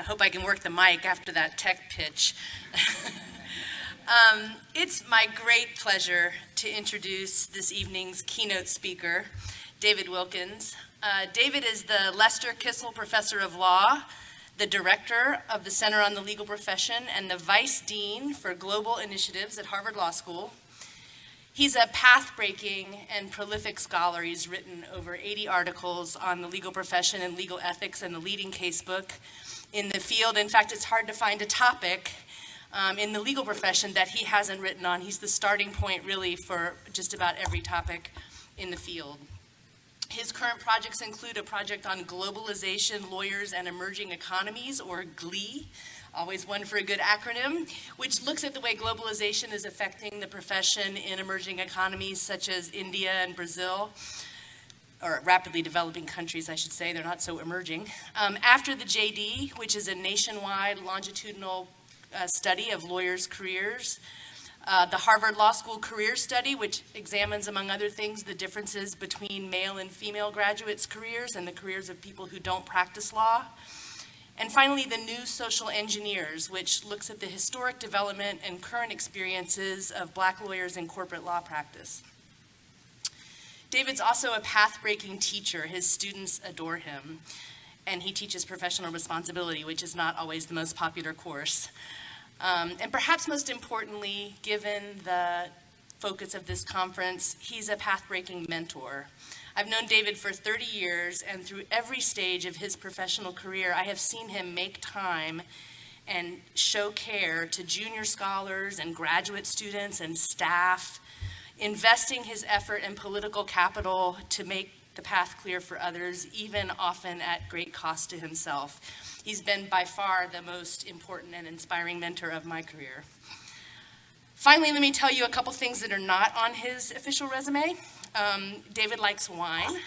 hope I can work the mic after that tech pitch. It's my great pleasure to introduce this evening's keynote speaker, David Wilkins. David is the Lester Kissel Professor of Law, the Director of the Center on the Legal Profession, and the Vice Dean for Global Initiatives at Harvard Law School. He's a path-breaking and prolific scholar. He's written over 80 articles on the legal profession and legal ethics and the leading casebook in the field. In fact, it's hard to find a topic in the legal profession that he hasn't written on. He's the starting point, really, for just about every topic in the field. His current projects include a project on globalization, lawyers, and emerging economies, or GLEE, always one for a good acronym, which looks at the way globalization is affecting the profession in emerging economies such as India and Brazil, or rapidly developing countries, I should say. They're not so emerging. After the JD, which is a nationwide longitudinal study of lawyers' careers. The Harvard Law School Career Study, which examines, among other things, the differences between male and female graduates' careers and the careers of people who don't practice law. And finally, the New Social Engineers, which looks at the historic development and current experiences of Black lawyers in corporate law practice. David's also a path-breaking teacher. His students adore him. And he teaches professional responsibility, which is not always the most popular course. And perhaps most importantly, given the focus of this conference, he's a path-breaking mentor. I've known David for 30 years, and through every stage of his professional career, I have seen him make time and show care to junior scholars and graduate students and staff, investing his effort and political capital to make the path clear for others, even often at great cost to himself. He's been by far the most important and inspiring mentor of my career. Finally, let me tell you a couple things that are not on his official resume. David likes wine.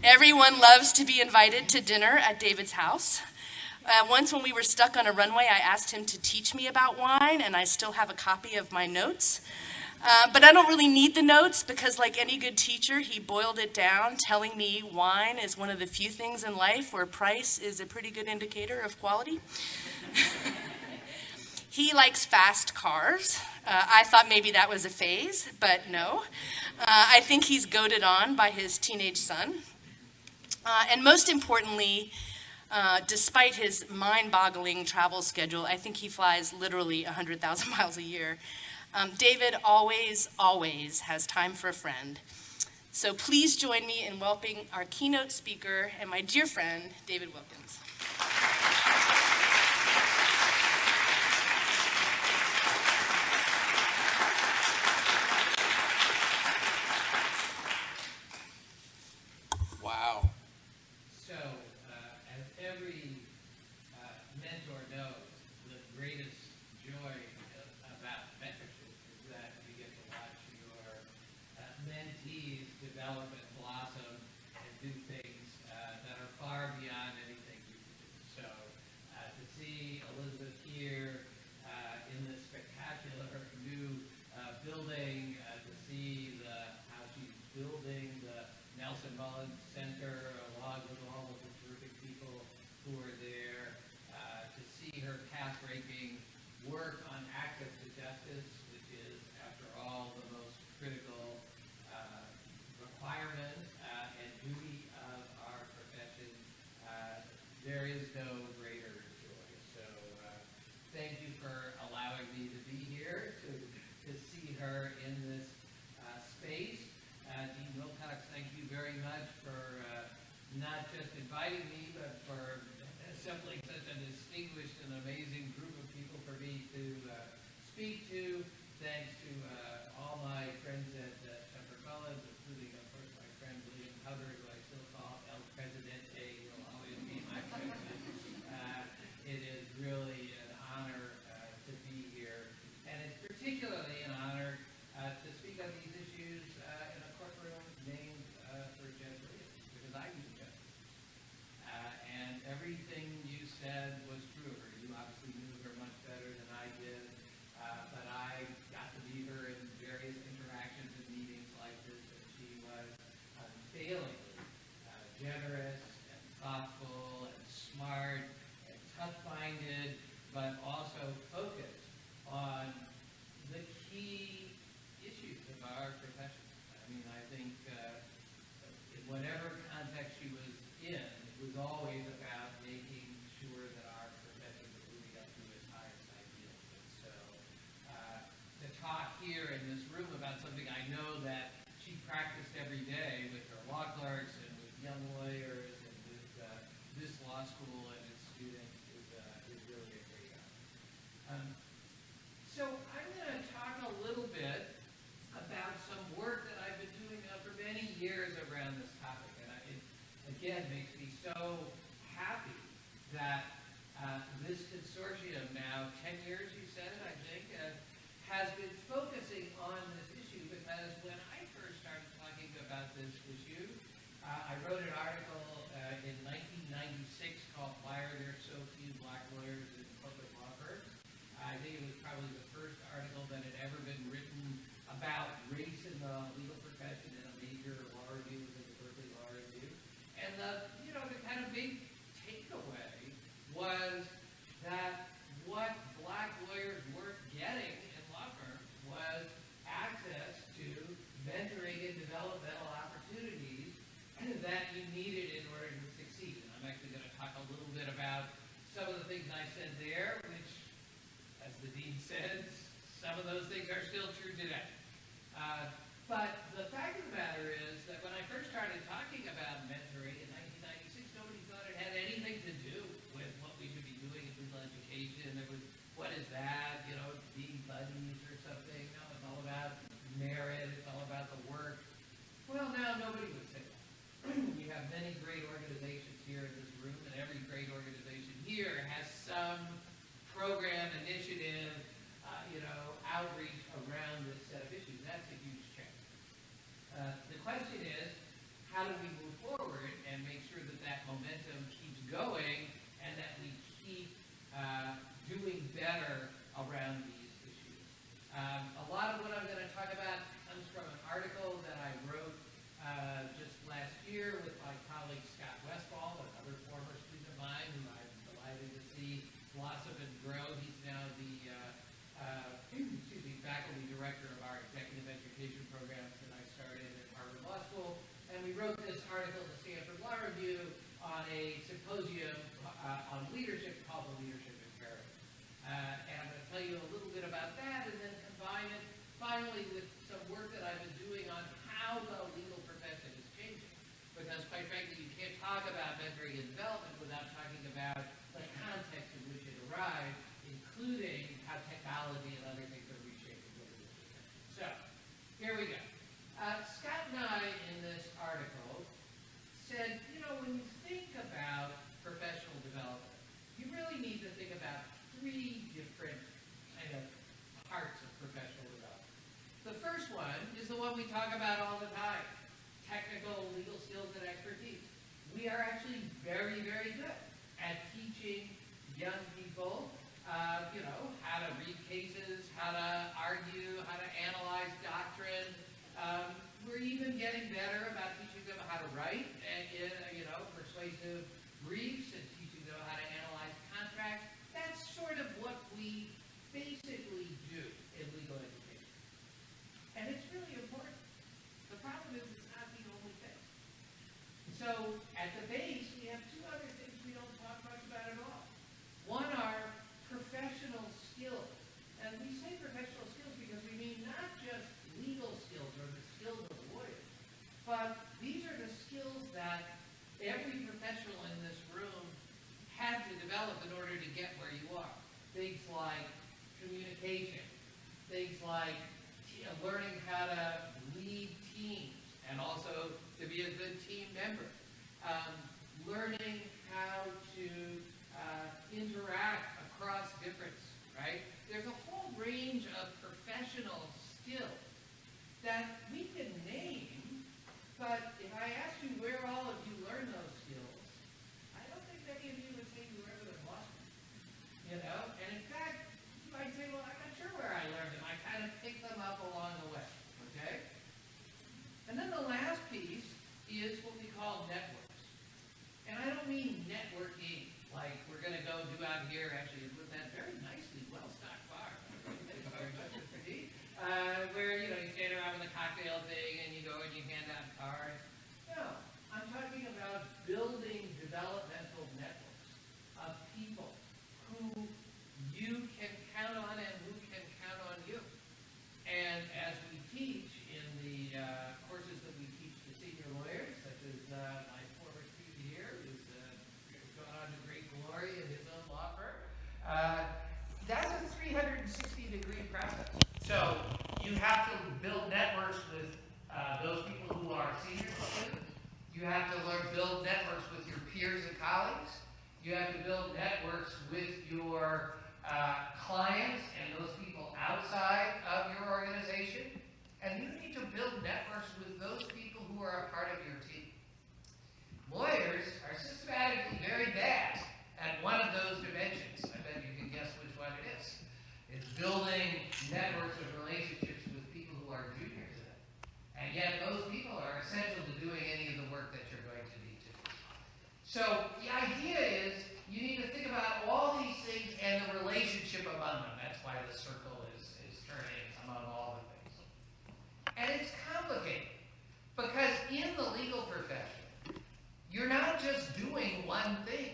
Everyone loves to be invited to dinner at David's house. Once when we were stuck on a runway, I asked him to teach me about wine, and I still have a copy of my notes. But I don't really need the notes because, like any good teacher, he boiled it down, telling me wine is one of the few things in life where price is a pretty good indicator of quality. He likes fast cars. I thought maybe that was a phase, but no. I think he's goaded on by his teenage son. And most importantly, despite his mind-boggling travel schedule, I think he flies literally 100,000 miles a year. David always has time for a friend. So please join me in welcoming our keynote speaker and my dear friend, David Wilkins. Wow. So, as every mentor knows, the greatest joy about mentorship is that you get to watch your mentees develop and blossom and do things that are far beyond anything you can do. So, to see Elizabeth here in this spectacular new building, to see how she's building the Nelson Mullins Center along with all of the terrific people who are there, to see her path-breaking work on access to justice, which is, after all, the most critical requirement and duty of our profession. There is no greater joy. So thank you for allowing me to be here, to see her in this space. Dean Wilcox, thank you very much for not just inviting me, but for assembling such a distinguished and amazing group of people for me to speak to. Thanks to all my friends at Shepherd Mullins, including, of course, my friend William Hubbard, who I still call El Presidente. He'll always be my president. It is really an honor to be here, and it's particularly an honor to speak on these issues in a courtroom named for Judge Williams, because I use justice. And everything you said was true of her. You obviously knew her much better than I did, but I got to meet her in various interactions and meetings like this, and she was unfailingly generous and thoughtful and smart and tough-minded open-minded, but also focused on the key issues of our profession. I mean, I think in whatever context she was in, it was always about making sure that our profession was moving up to its highest ideals. And so to talk here in this room about something I know that she practiced every day with her law clerks and with young lawyers and with this law school and its students is really a great honor. So I'm going to talk a little bit about some work that I've been doing now for many years around this topic. And it, again, makes me so happy that this consortium now, 10 years you said it, I think, has been focusing on this issue, because when I first started talking about this issue, I wrote an article in 1996 called "Why Are There So Few Black Lawyers in Corporate Law Firms?" I think it was probably the first article that had ever been written about race in the legal profession in a major law review within the Berkeley Law Review. And the kind of big takeaway was that what black lawyers weren't getting in law firms was access to mentoring and developmental opportunities that you needed in order to succeed. And I'm actually going to talk a little bit about some of the things I said there, which, as the dean says, some of those things are still true today. But the fact of the matter is that when I first started talking about mentoring in 1996, nobody thought it had anything to do with what we should be doing in legal education. There was, what is that, being buddies or something? No, it's all about merit, it's all about the work. Well, now nobody would say that. You have many great organizations here in this room, and every great organization here has some program, initiative, outreach around this set of issues. That's a huge change. The question is, how do we move forward and make sure that that momentum keeps going and that we keep doing better around these issues? A lot of what I'm going to talk about comes from an article that I wrote just last year with my colleague Scott Westfall, another former student of mine who I'm delighted to see blossom and grow. He's now the faculty director of our executive education programs that I started at Harvard Law School. And we wrote this article in the Stanford Law Review on a symposium on leadership called The Leadership Imperative. And I'm going to tell you a little bit about that and then combine it finally with some work that I've been doing on how the legal profession is changing. Because quite frankly, you can't talk about mentoring and development without talking about the context in which it arrived, including how technology and other things are reshaping what it is. So, here we go. Scott and I, in this article, said, when you think about professional development, you really need to think about three different kind of parts of professional development. The first one is the one we talk about all the time: technical legal skills and expertise. We are actually very, very good at teaching young people, how to read cases, how to argue, how to analyze doctrine. We're even getting better about teaching them how to write, persuasive briefs and teaching them how to analyze contracts. That's sort of what we basically do in legal education. And it's really important. The problem is it's not the only thing. So at the base, we have two other things we don't talk much about at all. One are professional skills. And we say professional skills because we mean not just legal skills or the skills of lawyers, but these are the skills that every professional in this room had to develop in order to get where you are. Things like communication, things like learning how to lead teams and also to be a good team member, learning how to interact across difference, right? There's a whole range of professional skills that we can name, but if I asked you where all of you learned those skills, I don't think many of you would say you were ever in Boston. And in fact, you might say, well, I'm not sure where I learned them. I kind of picked them up along the way, okay? And then the last piece is what we call networks. And I don't mean here actually with that very nicely well-stocked bar. Thank you very much, Mr. D. Where, you stand around with a cocktail thing and you go and you hand out cards. No, I'm talking about building developmental networks of people who you can count on and who can count on you. And as we teach in the courses that we teach to senior lawyers, such as my former student here, who's gone on to great glory in his own law firm, that's a 360-degree process. So you have to build networks with those people who are senior students. You have to build networks with your peers and colleagues. You have to build networks with your clients and those people outside of your organization. And you need to build networks with those people who are a part of your team. Lawyers are systematically very bad at one of those dimensions. I bet you can guess which one it is. It's building networks of relationships with people who are junior to them. And yet those people are essential to doing any of the work that you're going to need to do. So the idea is you need to think about all these things and the relationship among them. That's why the circle is turning among all the things. And it's complicated because in the legal profession, you're not just doing one thing.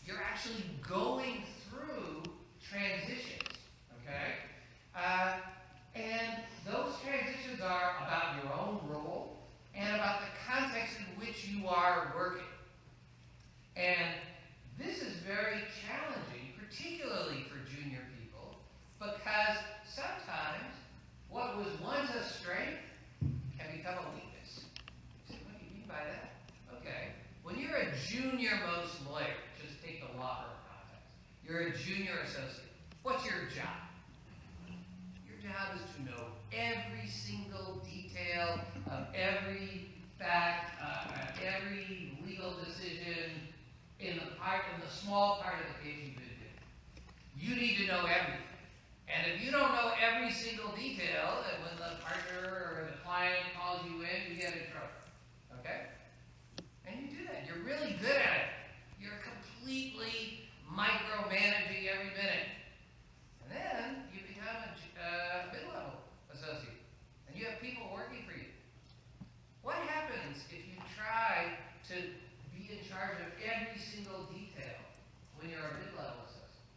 You're actually going through transitions, okay? And those transitions are about your own role and about the context in which you are working. And this is very challenging, particularly for junior people, because sometimes what was once a strength can become a weakness. You say, what do you mean by that? Okay, when you're a junior-most lawyer, just take the law firm context. You're a junior associate. What's your job? Your job is to know every single detail of every fact, every legal decision in the small part of the case you've been doing. You need to know everything. And if you don't know every single detail, then when the partner or the client calls you in, you get in trouble. Okay? And you do that. You're really good at it. You're completely micromanaging every minute. And then you become a mid-level associate. And you have people working for you. What happens if you try to be in charge of every single detail when you're a mid-level associate?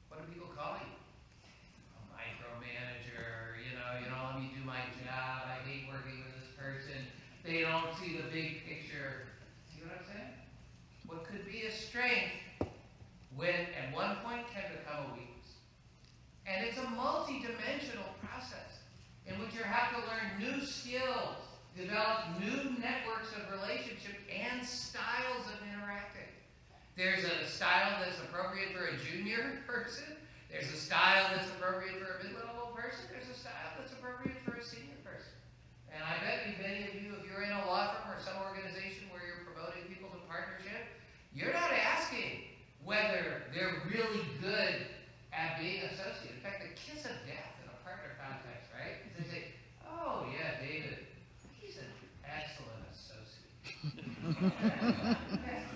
What do people call you? A micromanager, you don't let me do my job, I hate working with this person, they don't see the big picture. See what I'm saying? What could be a strength when at one point can become a weakness. And it's a multi-dimensional process in which you have to learn new skills, develop new networks of relationship and styles of interacting. There's a style that's appropriate for a junior person. There's a style that's appropriate for a mid-level person. There's a style that's appropriate for a senior person. And I bet many of you, if you're in a law firm or some organization where you're promoting people to partnership, you're not asking whether they're really good at being associate. In fact, the kiss of death in a partner context, right? Is they say, oh yeah, David, he's an excellent associate.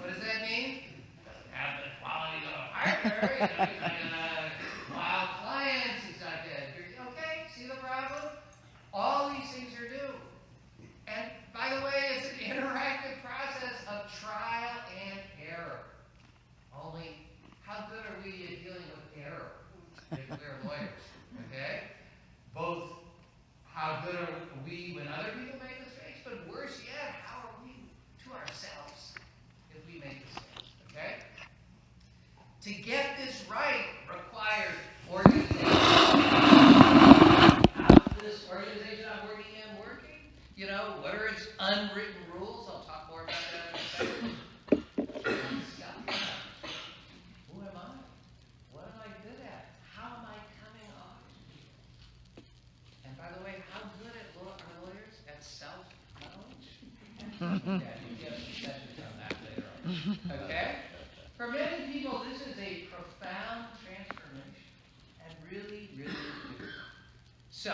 What does that mean? Doesn't have the qualities of a partner. He's not gonna wow clients. He's not good. Okay, see the problem? All these things are new. And by the way, it's an interactive process of trial and error. Only, how good are we at dealing with error if we're lawyers? Okay? Both how good are we when other people make mistakes, but worse yet, how are we to ourselves if we make mistakes? Okay? To get this right requires organization. How's this organization I'm working in working? What are its unwritten rules? I'll talk more about that in a second. Who am I? What am I good at? How am I coming off to people? And by the way, how good are lawyers at self-knowledge? Yeah, you get some sessions on that later on. Okay? For many people, this is a profound transformation and really, really difficult. So,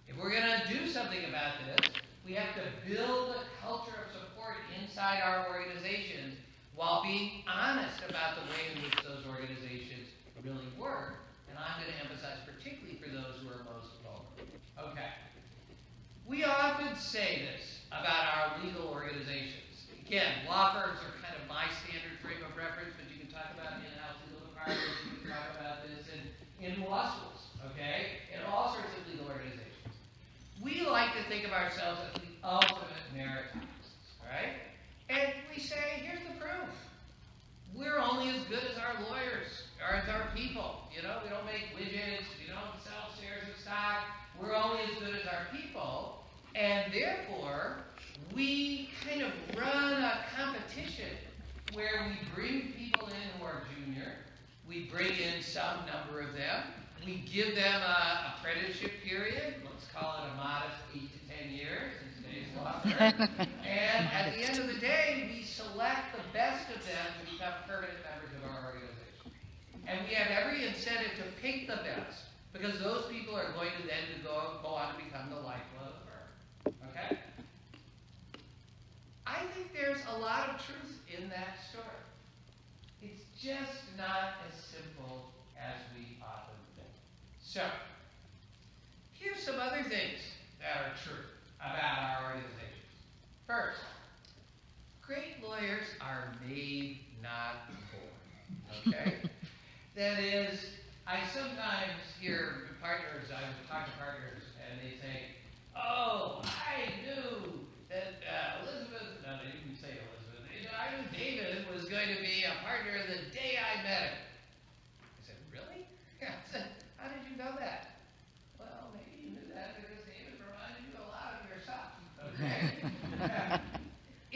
if we're going to do something about this, we have to build a culture of support inside our organizations while being honest about the way in which those organizations really work. And I'm going to emphasize particularly for those who are most vulnerable. Okay. We often say this about our legal organizations. Again, law firms are kind of my standard frame of reference, but you can talk about in-house legal departments, you can talk about this in law schools, okay? In all sorts of legal organizations. We like to think of ourselves as the ultimate meritocracies, right? And we say, here's the proof. We're only as good as our lawyers, or as our people. You know, we don't make widgets, we don't sell shares of stock. We're only as good as our people. And therefore, we kind of run a competition where we bring people in who are junior. We bring in some number of them. We give them an apprenticeship period. Let's call it a modest 8 to 10 years in today's law firm. And at the end of the day, we select the best of them to become permanent members of our organization. And we have every incentive to pick the best, because those people are going to then go on to become the lifeblood of the firm. Okay? I think there's a lot of truth in that story. It's just not as simple as we often think. So, here's some other things that are true about our organizations. First, great lawyers are made, not born. Okay? That is, I sometimes hear partners, I would talk to partners, and they say, oh, I knew that Elizabeth, no, they didn't say Elizabeth, I knew David was going to be a partner the day I met him. I said, really? I said, how did you know that? Well, maybe you knew that because David reminded you a lot of yourself. Okay?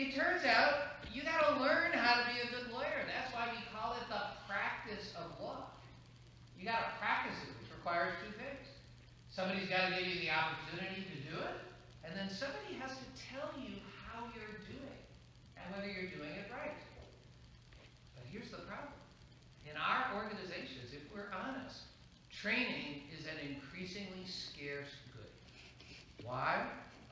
It turns out you got to learn how to be a good lawyer. That's why we call it the practice of law. You got to practice it, which requires two things. Somebody's got to give you the opportunity to do it, and then somebody has to tell you how you're doing and whether you're doing it right. But here's the problem. In our organizations, if we're honest, training is an increasingly scarce good. Why?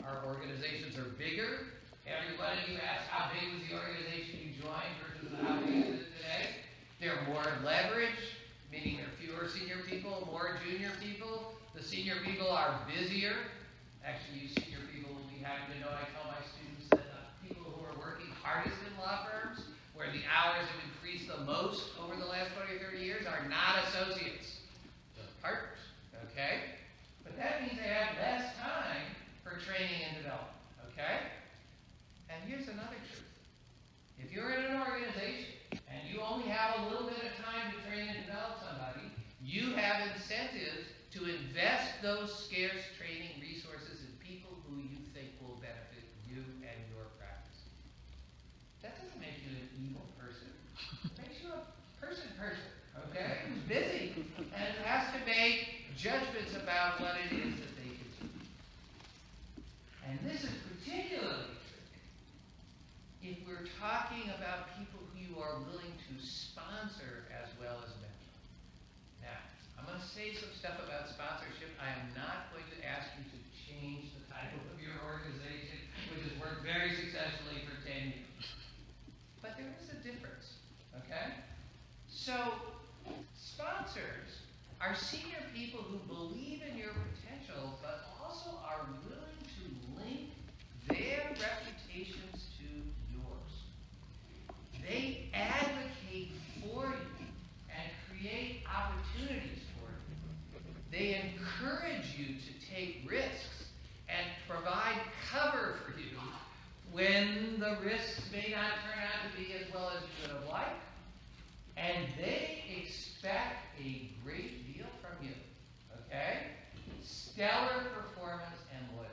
Our organizations are bigger. Everybody, you ask how big was the organization you joined versus how big is it today? They're more leveraged, meaning there are fewer senior people, more junior people. The senior people are busier. Actually, you senior people will be happy to know I tell my students that the people who are working hardest in law firms, where the hours have increased the most over the last 20 or 30 years, are not associates, just partners, okay? But that means they have less time for training and development, okay? And here's another truth. If you're in an organization and you only have a little bit of time to train and develop somebody, you have incentives to invest those scarce training resources in people who you think will benefit you and your practice. That doesn't make you an evil person. It makes you a person, okay? Who's busy and has to make judgments about what it is that they can do. And this is particularly if we're talking about people who you are willing to sponsor as well as mentor. Now, I'm going to say some stuff about sponsorship. I am not going to ask you to change the title of your organization, which has worked very successfully for 10 years. But there is a difference, okay? So, sponsors are senior people who believe in your potential, but also are willing to link their reputations to yours. They advocate for you and create opportunities for you. They encourage you to take risks and provide cover for you when the risks may not turn out to be as well as you would have liked. And they expect a great deal from you, okay? Stellar performance and loyalty.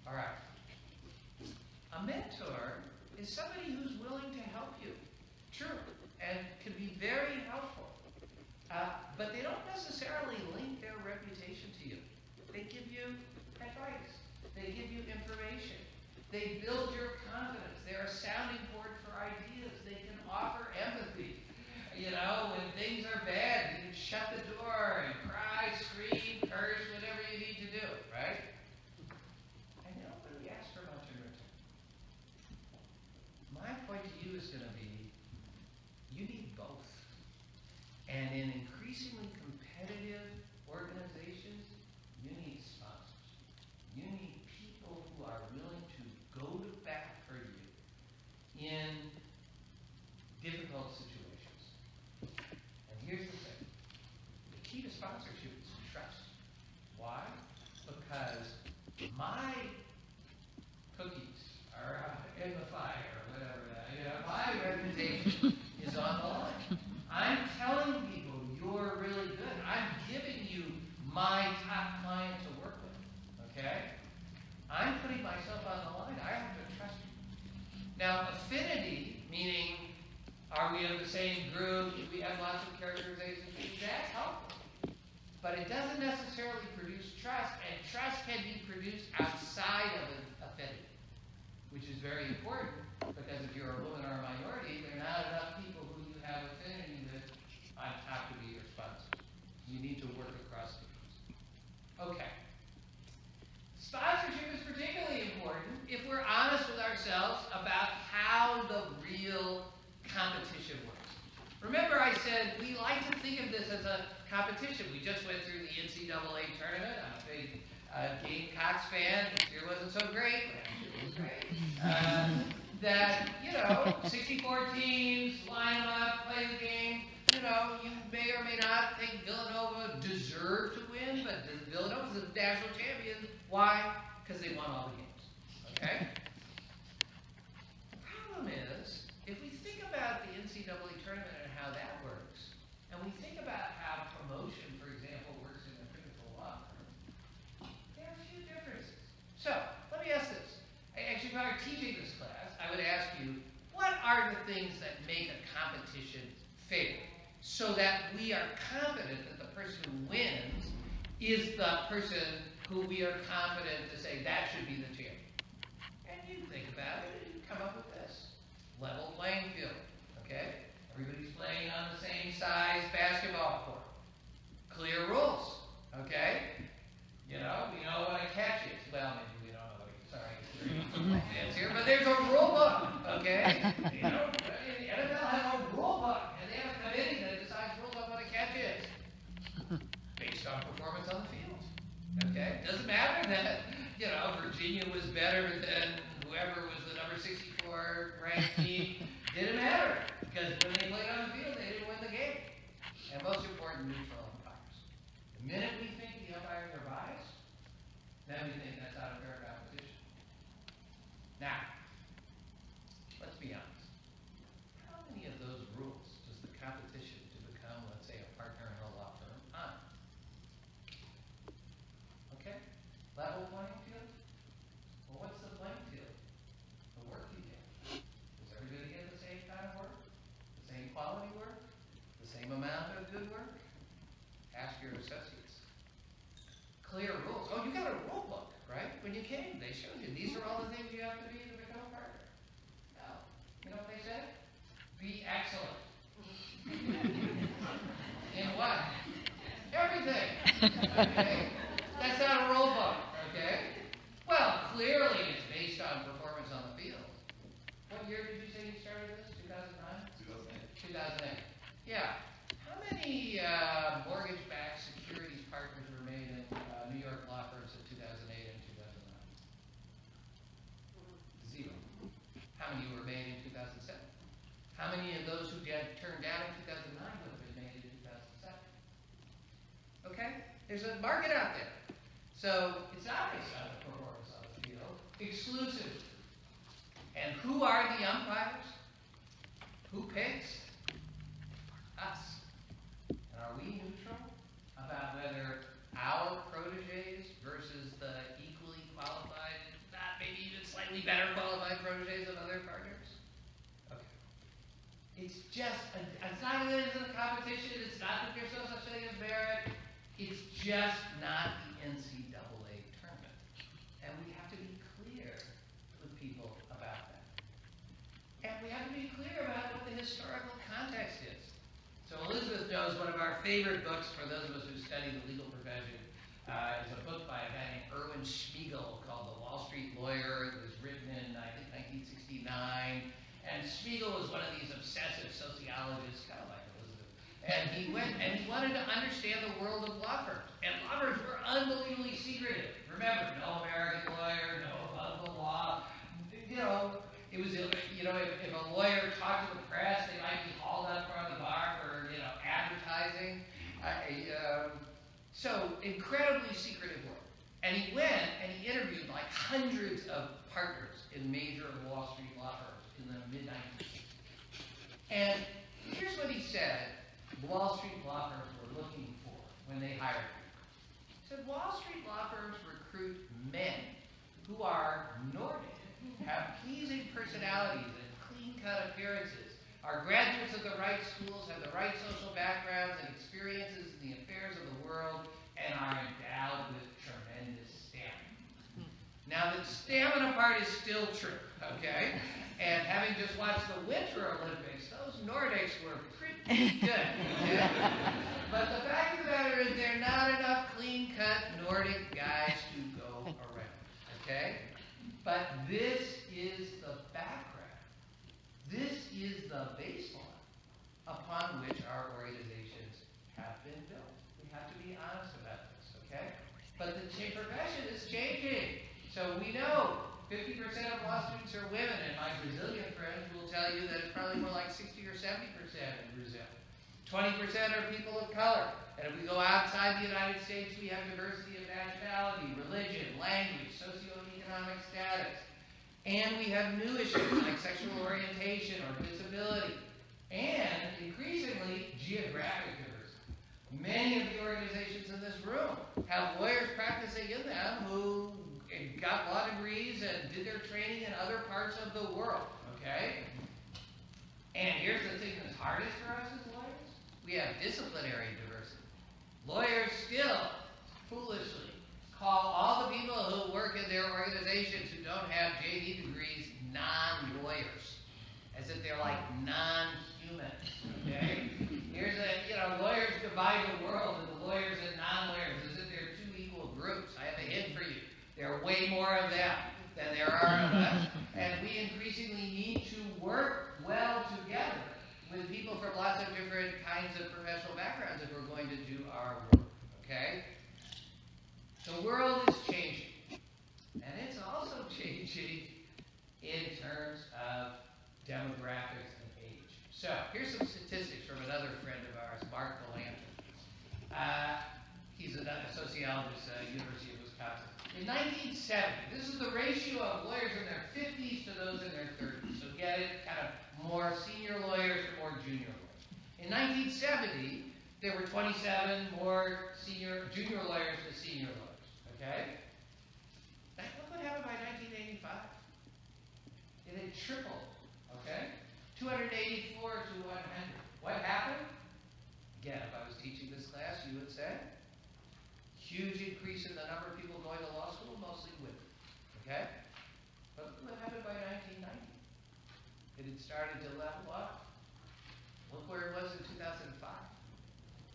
All right. A mentor is somebody who's willing to help you, true, and can be very helpful. But they don't necessarily link their reputation to you. They give you advice. They give you information. They build your confidence. They're a sounding board for ideas. They can offer empathy. You know, when things are bad, you can shut the door and cry, scream, curse, whatever you need to do, right? And they don't really ask for much in return. My point to you is going to be, You need both. And in increasingly competitive organizations, you need sponsors. You need people who are willing to go to bat for you in difficult situations. And here's the thing. The key to sponsorship is trust. Why? Because my cookies are in the fire, or whatever my reputation is on the line. I'm telling people you're really good. I'm giving you my top client to work with, okay? I'm putting myself on the line. I have to trust you. Now, affinity, meaning are we of the same group? Do we have lots of characterizations? That's helpful. But it doesn't necessarily produce trust, and trust can be produced outside of an affinity, which is very important, because if you're a woman or a minority, there are not enough people who you have affinity with on top to be your sponsors. You need to work across difference. Okay. Sponsorship is particularly important if we're honest with ourselves about how the real competition works. Remember I said we like to think of this as a competition. We just went through the NCAA tournament. I'm a big Gamecocks fan. This year wasn't so great, but it was great. That, 64 teams, line them up, play the game. You may or may not think Villanova deserved to win, but Villanova's the national champion. Why? Because they won all the games. Okay? The problem is, if we think about the NCAA tournament and how that works, and we think about how promotion, for example, works in a typical law firm, there are a few differences. So, let me ask this. Actually, if I were teaching this class, I would ask you, what are the things that make a competition fair? So that we are confident that the person who wins is the person who we are confident to say that should be the champion. And you think about it, and you come up with this. Level playing field, okay? Everybody's playing on the same size basketball court. Clear rules, okay? We know what a catch is. Well, maybe we don't know what a, sorry, it's here, but there's a rule book, okay? The NFL has a rule book, and they have a committee that decides rules on what a catch is, based on performance on the field, okay? Doesn't matter that, Virginia was better than whoever was the number 64 ranked team. Didn't matter, because when they played on the field, they didn't win the game. And most important, neutral umpires. The minute we think the umpires are biased, then we think that's not a fair competition. Now, let's be honest. How many of those rules does the competition to become, let's say, a partner in a law firm honor? Okay? Level playing field? Well, what's the playing field? The work you get. Does everybody get the same kind of work? The same quality work? The same amount of good work? Ask your associates. Clear rules. Oh, you got a rule book, right? When you came, they showed you. These are all the things you have to be to become a partner. No. You know what they said? Be excellent. In what? Everything. Okay? That's not a rule book, okay? Well, clearly it's based on performance on the field. What year did you say you started this? 2009? 2008. 2008. Yeah. How many mortgage-backed securities partners were made in New York law firms in 2008 and 2009? Zero. How many were made in 2007? How many of those who turned down in 2009 would have been made in 2007? Okay? There's a market out there. So it's not based on the performance on the field, exclusive. And who are the umpires? Who picks? Us. And are we neutral about whether our proteges versus the equally qualified, not maybe even slightly better qualified proteges of other partners? Okay. It's just, it's not that it isn't a competition, it's not that there's no such thing as merit, it's just not the NCAA tournament. And we have to be clear with people about that. And we have to be clear about what the historical context is. So Elizabeth knows one of our favorite books for those of us who study the legal profession is a book by a guy named Erwin Spiegel called The Wall Street Lawyer. It was written in, I think, 1969. And And Spiegel was one of these obsessive sociologists, kind of like Elizabeth. And he went and he wanted to understand the world of law firms. And law firms were unbelievably secretive. Remember, no American lawyer, no above the law. You know, it was, you know, if a lawyer talked to the press, they might be hauled up front of the bar for, you know, advertising. So incredibly secretive work. And he went and he interviewed like hundreds of partners in major Wall Street law firms in the mid-90s. And here's what he said Wall Street law firms were looking for when they hired people. He said, Wall Street law firms recruit men who are Nordic, have pleasing personalities and clean-cut appearances, are graduates of the right schools, have the right social backgrounds and experiences in the affairs of the world, and are endowed with tremendous stamina. Now, the stamina part is still true, okay? And having just watched the Winter Olympics, those Nordics were pretty good, okay? But the fact of the matter is there are not enough clean-cut Nordic guys to go around, okay? But this is the background. This is the baseline upon which our organizations have been built. We have to be honest about this, okay? But the profession is changing. So we know 50% of law students are women, and my Brazilian friends will tell you that it's probably more like 60 or 70% in Brazil. 20% are people of color. And if we go outside the United States, we have diversity of nationality, religion, language, socioeconomic status. And we have new issues like sexual orientation or disability. And increasingly, geographic diversity. Many of the organizations in this room have lawyers practicing in them who got law degrees and did their training in other parts of the world, okay? And here's the thing that's hardest for us as lawyers. We have disciplinary diversity. Lawyers still, foolishly, call all the people who work in their organizations who don't have JD degrees non-lawyers, as if they're like non-humans, okay? Here's lawyers divide the world into lawyers and non-lawyers, as if they're two equal groups. I have a hint for you. There are way more of them than there are of us, and we increasingly need to work well together with people from lots of different kinds of professional backgrounds if we're going to do our work, okay? The world is changing, and it's also changing in terms of demographics and age. So here's some statistics from another friend of ours, Mark Galanter. He's a sociologist at the University of Wisconsin. In 1970, this is the ratio of lawyers in their 50s to those in their 30s. So get it, kind of more senior lawyers to more junior lawyers. In 1970, there were 27 more junior lawyers to senior lawyers. Okay? Look what happened by 1985. It had tripled. Okay? 284 to 100. What happened? Again, if I was teaching this class, you would say, huge increase in the number of people going to law school, mostly women. Okay? But look what happened by 1990. It had started to level up. Look where it was in 2005.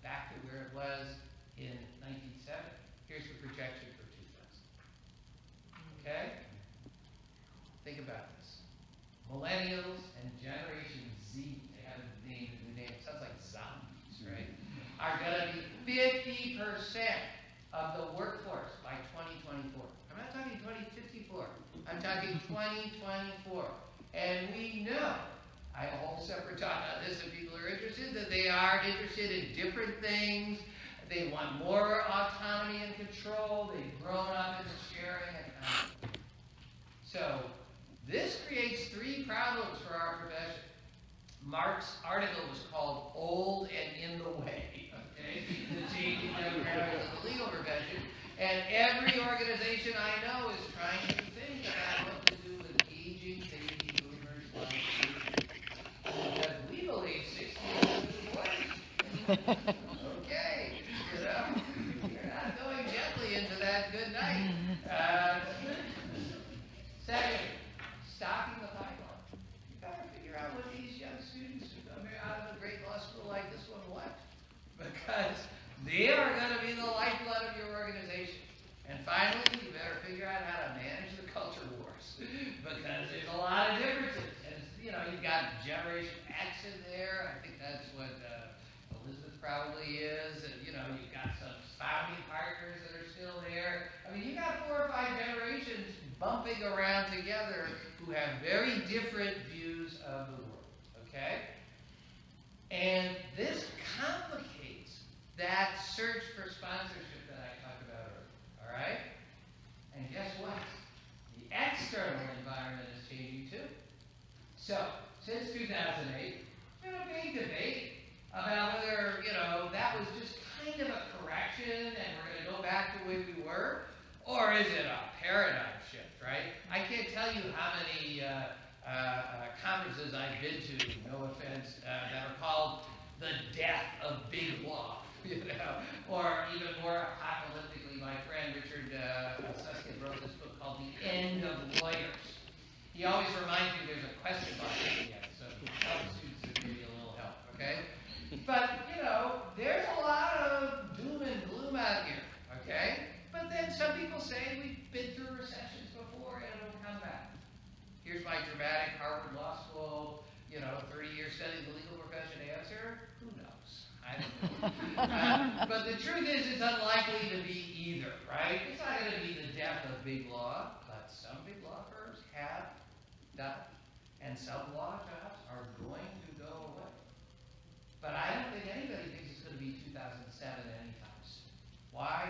Back to where it was in 1970. Here's the projection for 2000. Okay? Think about this. Millennials and Generation Z, they haven't named a new name, it sounds like zombies, right? Are going to be 50% of the workforce by 2024. I'm not talking 2054. I'm talking 2024. And we know, I have a whole separate talk on this if people are interested, that they are interested in different things. They want more autonomy and control. They've grown up in the sharing economy. So this creates three problems for our profession. Mark's article was called Old and in the Way, okay? The changing demographics of the legal profession. And every organization I know is trying to think about what to do with aging baby boomers like you. Because we believe 60 is 40. Okay. You're not going gently into that good night. Second, stocking the pipeline. You gotta figure out what these young students who come out of a great law school like this one want. Because they are going to be the lifeblood of your organization. And finally, you better figure out how to manage the culture wars. Because there's a lot of differences. And you you've got Generation X in there. I think that's what Elizabeth probably is. And, you've got some founding partners that are still there. I mean, you got 4 or 5 generations bumping around together who have very different views of the world, okay? And this complicates that search for sponsorship that I talked about earlier, all right? And guess what? The external environment is changing too. So, since 2008, there's been a big debate about whether, that was just kind of a correction and we're going to go back to the way we were, or is it a paradigm shift, right? I can't tell you how many conferences I've been to, no offense, that are called the death of big law, or even more apocalyptically, my friend Richard Susskind wrote this book called The End of Lawyers. He always reminds me there's a question mark at the end, so tell the students to give you a little help, okay? But, there's a lot of doom and gloom out here, okay? But then some people say we've been through recessions before and it'll come back. Here's my dramatic Harvard Law School, 30 years studying the legal profession answer. Who knows? I don't know. But the truth is it's unlikely to be either, right? It's not going to be the death of big law, but some big law firms have died, and some law jobs are going to go away. But I don't think anybody thinks it's going to be 2007 anytime soon. Why?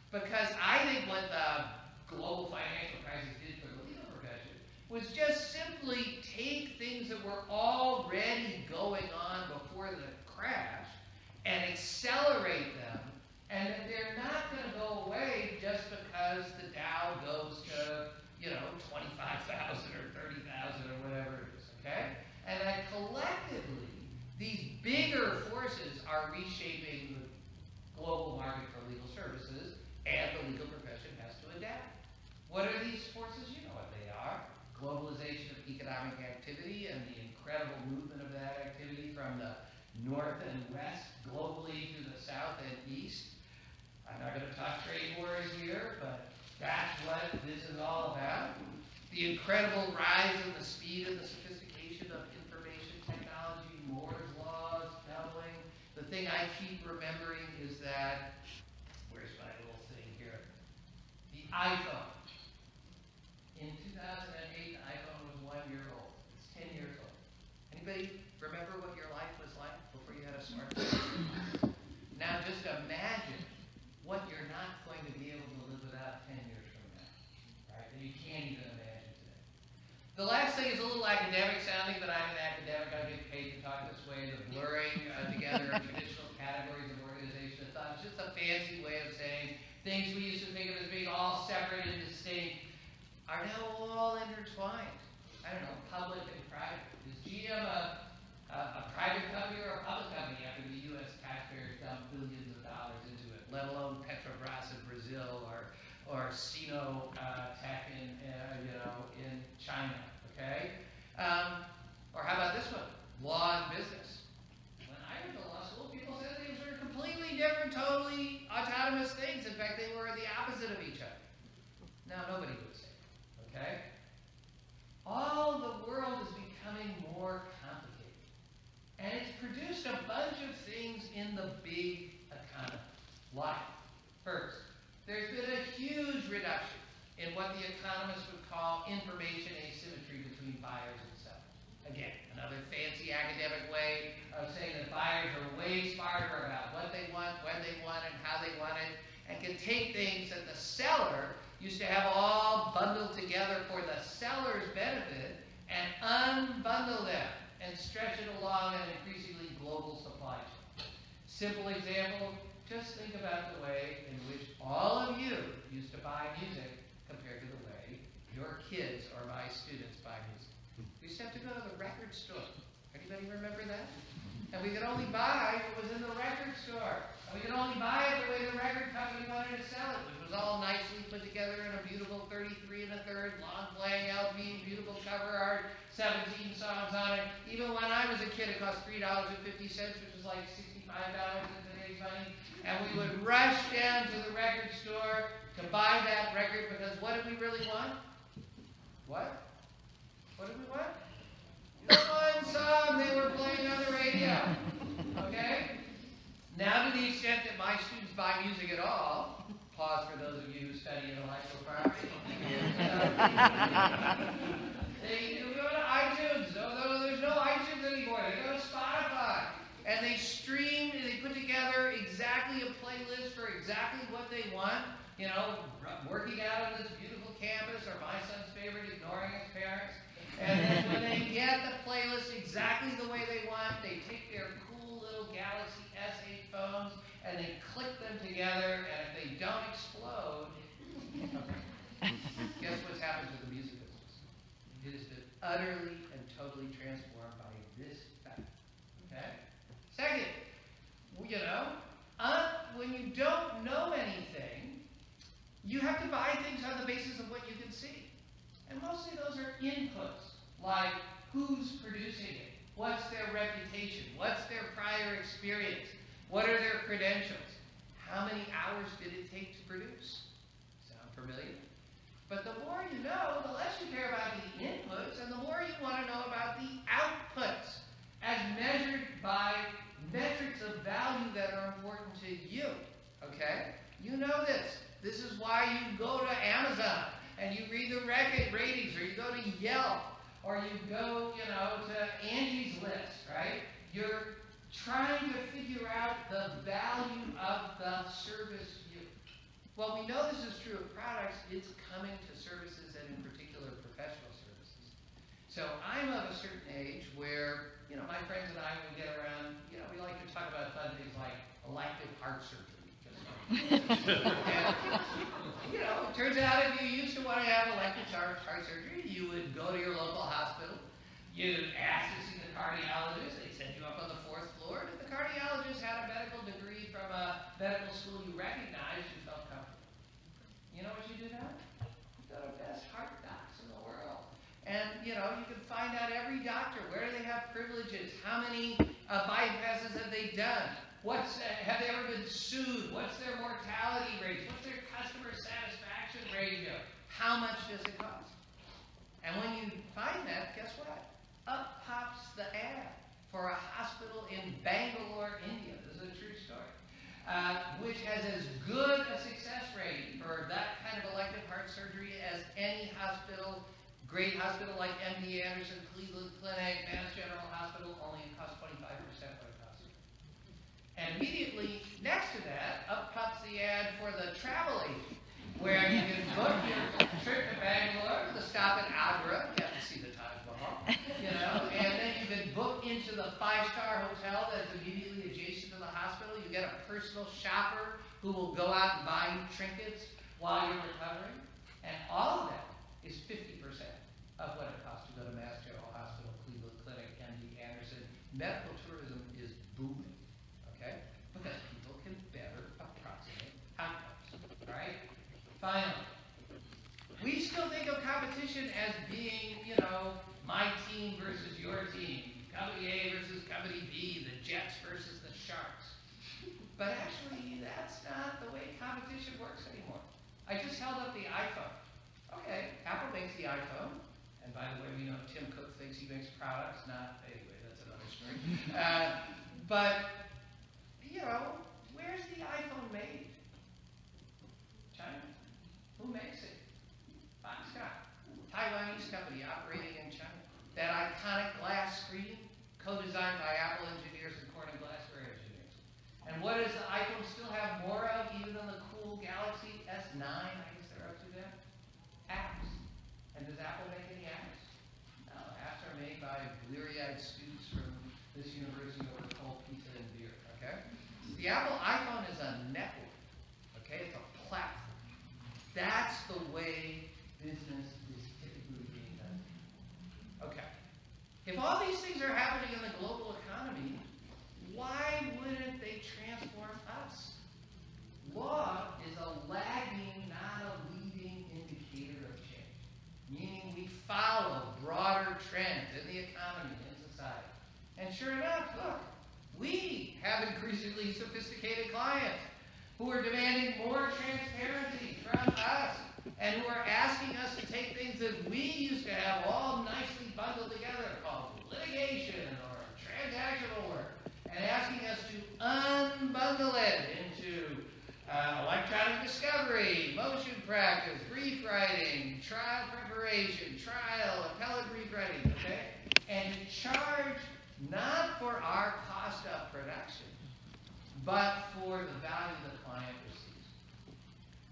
Because I think what the global financial crisis did for the legal profession was just simply take things that were already going on before the crash and accelerate them, and that they're not going to go away just because the Dow goes to, 25,000 or 30,000 or whatever it is, okay? And that collectively, these bigger forces are reshaping the global market for legal services, and the legal profession has to adapt. What are these forces? You know what they are. Globalization of economic activity and the incredible movement of that activity from the north and west globally to the south and east. I'm not going to talk trade wars here, but that's what this is all about. The incredible rise in the speed and the sophistication of information technology, Moore's laws doubling. The thing I keep remembering is that, where's my little thing here? The iPhone. In 2008, the iPhone was 1 year old. It's 10 years old. Anybody remember what your life was like before you had a smartphone? Now just imagine what you're not going to be able to live without 10 years from now, right? That you can't even imagine today. The last thing is a little academic sounding, but I'm an academic. I get paid to talk this way. The blurring together of traditional categories of organization of thought. It's just a fancy way of saying things we used to think of as being all separate and distinct are now all intertwined. I don't know, public and private. Is GM a private company or a public company after the U.S. taxpayers dump billions of dollars into it, let alone Petrobras in Brazil or Sino Tech in China, okay? Or how about this one? Law and business. When I went to law school, people said these were completely different, totally autonomous things. In fact, they were the opposite of each other. Now, nobody would say it, okay? All the world is becoming more complicated. And it's produced a bunch of things in the big economy. Like, first, there's been a huge reduction in what the economists would call information asymmetry between buyers and sellers. Again, another fancy academic way of saying that buyers are way smarter about what they want, when they want it, how they want it, and can take things that the seller used to have all bundled together for the seller's benefit and unbundle them and stretch it along an increasingly global supply chain. Simple example, just think about the way in which all of you used to buy music compared to the way your kids or my students buy music. We used to have to go to the record store. Anybody remember that? And we could only buy what was in the record store. And we could only buy it the way the record company wanted to sell it, which was all nicely put together in a beautiful 33 1/3 long playing LP, beautiful cover art, 17 songs on it. Even when I was a kid, it cost $3.50, which was like $65 in today's money. And we would rush down to the record store to buy that record because what did we really want? What? What did we want? the one song they were playing on the radio. Okay? Now, to the extent that my students buy music at all, pause for those of you who study intellectual property. They go to iTunes. Although there's no iTunes anymore. They go to Spotify. And they stream, they put together exactly a playlist for exactly what they want. You know, working out on this beautiful campus, or my son's favorite, ignoring his parents. And then when they get the playlist exactly the way they want, they take their cool little Galaxy S8 phones and they click them together, and if they don't explode, guess what's happened to the music business? It has been utterly and totally transformed by this fact. Okay? Second, you know, when you don't know anything, you have to buy things on the basis of what you can see. And mostly those are inputs, like who's producing it, what's their reputation, what's their prior experience, what are their credentials, how many hours did it take to produce? Sound familiar? But the more you know, the less you care about the inputs, and the more you want to know about the outputs, as measured by metrics of value that are important to you. Okay? You know this. This is why you go to Amazon and you read the ratings, or you go to Yelp, or you go, you know, to Angie's List, right? You're trying to figure out the value of the service you. Well, we know this is true of products. It's coming to services, and in particular, professional services. So I'm of a certain age where, you know, my friends and I, when we get around, you know, we like to talk about fun things like elective heart surgery. And, you know, it turns out if you used to want to have elective heart surgery, you would go to your local hospital, you'd ask to see the cardiologist, they'd send you up on the 4th floor, and if the cardiologist had a medical degree from a medical school you recognized, you felt comfortable. You know what you do now? You go to the best heart docs in the world. And, you know, you can find out every doctor, where do they have privileges, how many bypasses have they done, have they ever been sued, what's their mortality rate, what's their customer satisfaction ratio, how much does it cost? And when you find that, guess what? Up pops the ad for a hospital in Bangalore, India. This is a true story. Which has as good a success rate for that kind of elective heart surgery as any hospital. Great hospital like MD Anderson, Cleveland Clinic, Mass General Hospital, only it costs 25% what it costs. And immediately next to that, up pops the ad for the travel agent, where you can book your trip to Bangalore, the stop in Agra, you have to see the Taj Mahal, you know, and then you can book into the 5-star hotel that's immediately adjacent to the hospital. You get a personal shopper who will go out and buy trinkets while you're recovering, and all of that is 50% of what it costs to go to Mass General Hospital, Cleveland Clinic, MD Anderson. Medical tourism is booming, okay? Because people can better approximate outcomes, right? Finally, we still think of competition as being, you know, my team versus your team, company A versus company B, the Jets versus the Sharks. But actually, that's not the way competition works anymore. I just held up the iPhone. Okay, Apple makes the iPhone. And by the way, we know Tim Cook thinks he makes products, not, anyway, that's another story. But, you know, where's the iPhone made? China. Who makes it? Foxconn. Taiwanese company operating in China. That iconic glass screen, co-designed by Apple engineers and Corning glassware engineers. And what does the iPhone still have more of, even than the cool Galaxy S9, I guess they're up to that? Apps. And does Apple make any apps? No, apps are made by bleary-eyed students from this university over cold pizza and beer, okay? The Apple iPhone is a network, okay? It's a platform. That's the way business is typically being done. Okay. If all these things are happening in the global economy, why wouldn't they transform us? Law is a lagging, not a leading indicator of change, meaning we follow broader trends in the economy and society. And sure enough, look, we have increasingly sophisticated clients who are demanding more transparency from us and who are asking us to take things that we used to have all nicely bundled together called political litigation or transactional work and asking us to unbundle it into electronic discovery, motion practice, brief writing, trial preparation, trial, appellate brief writing, okay? And charge not for our cost of production, but for the value the client receives.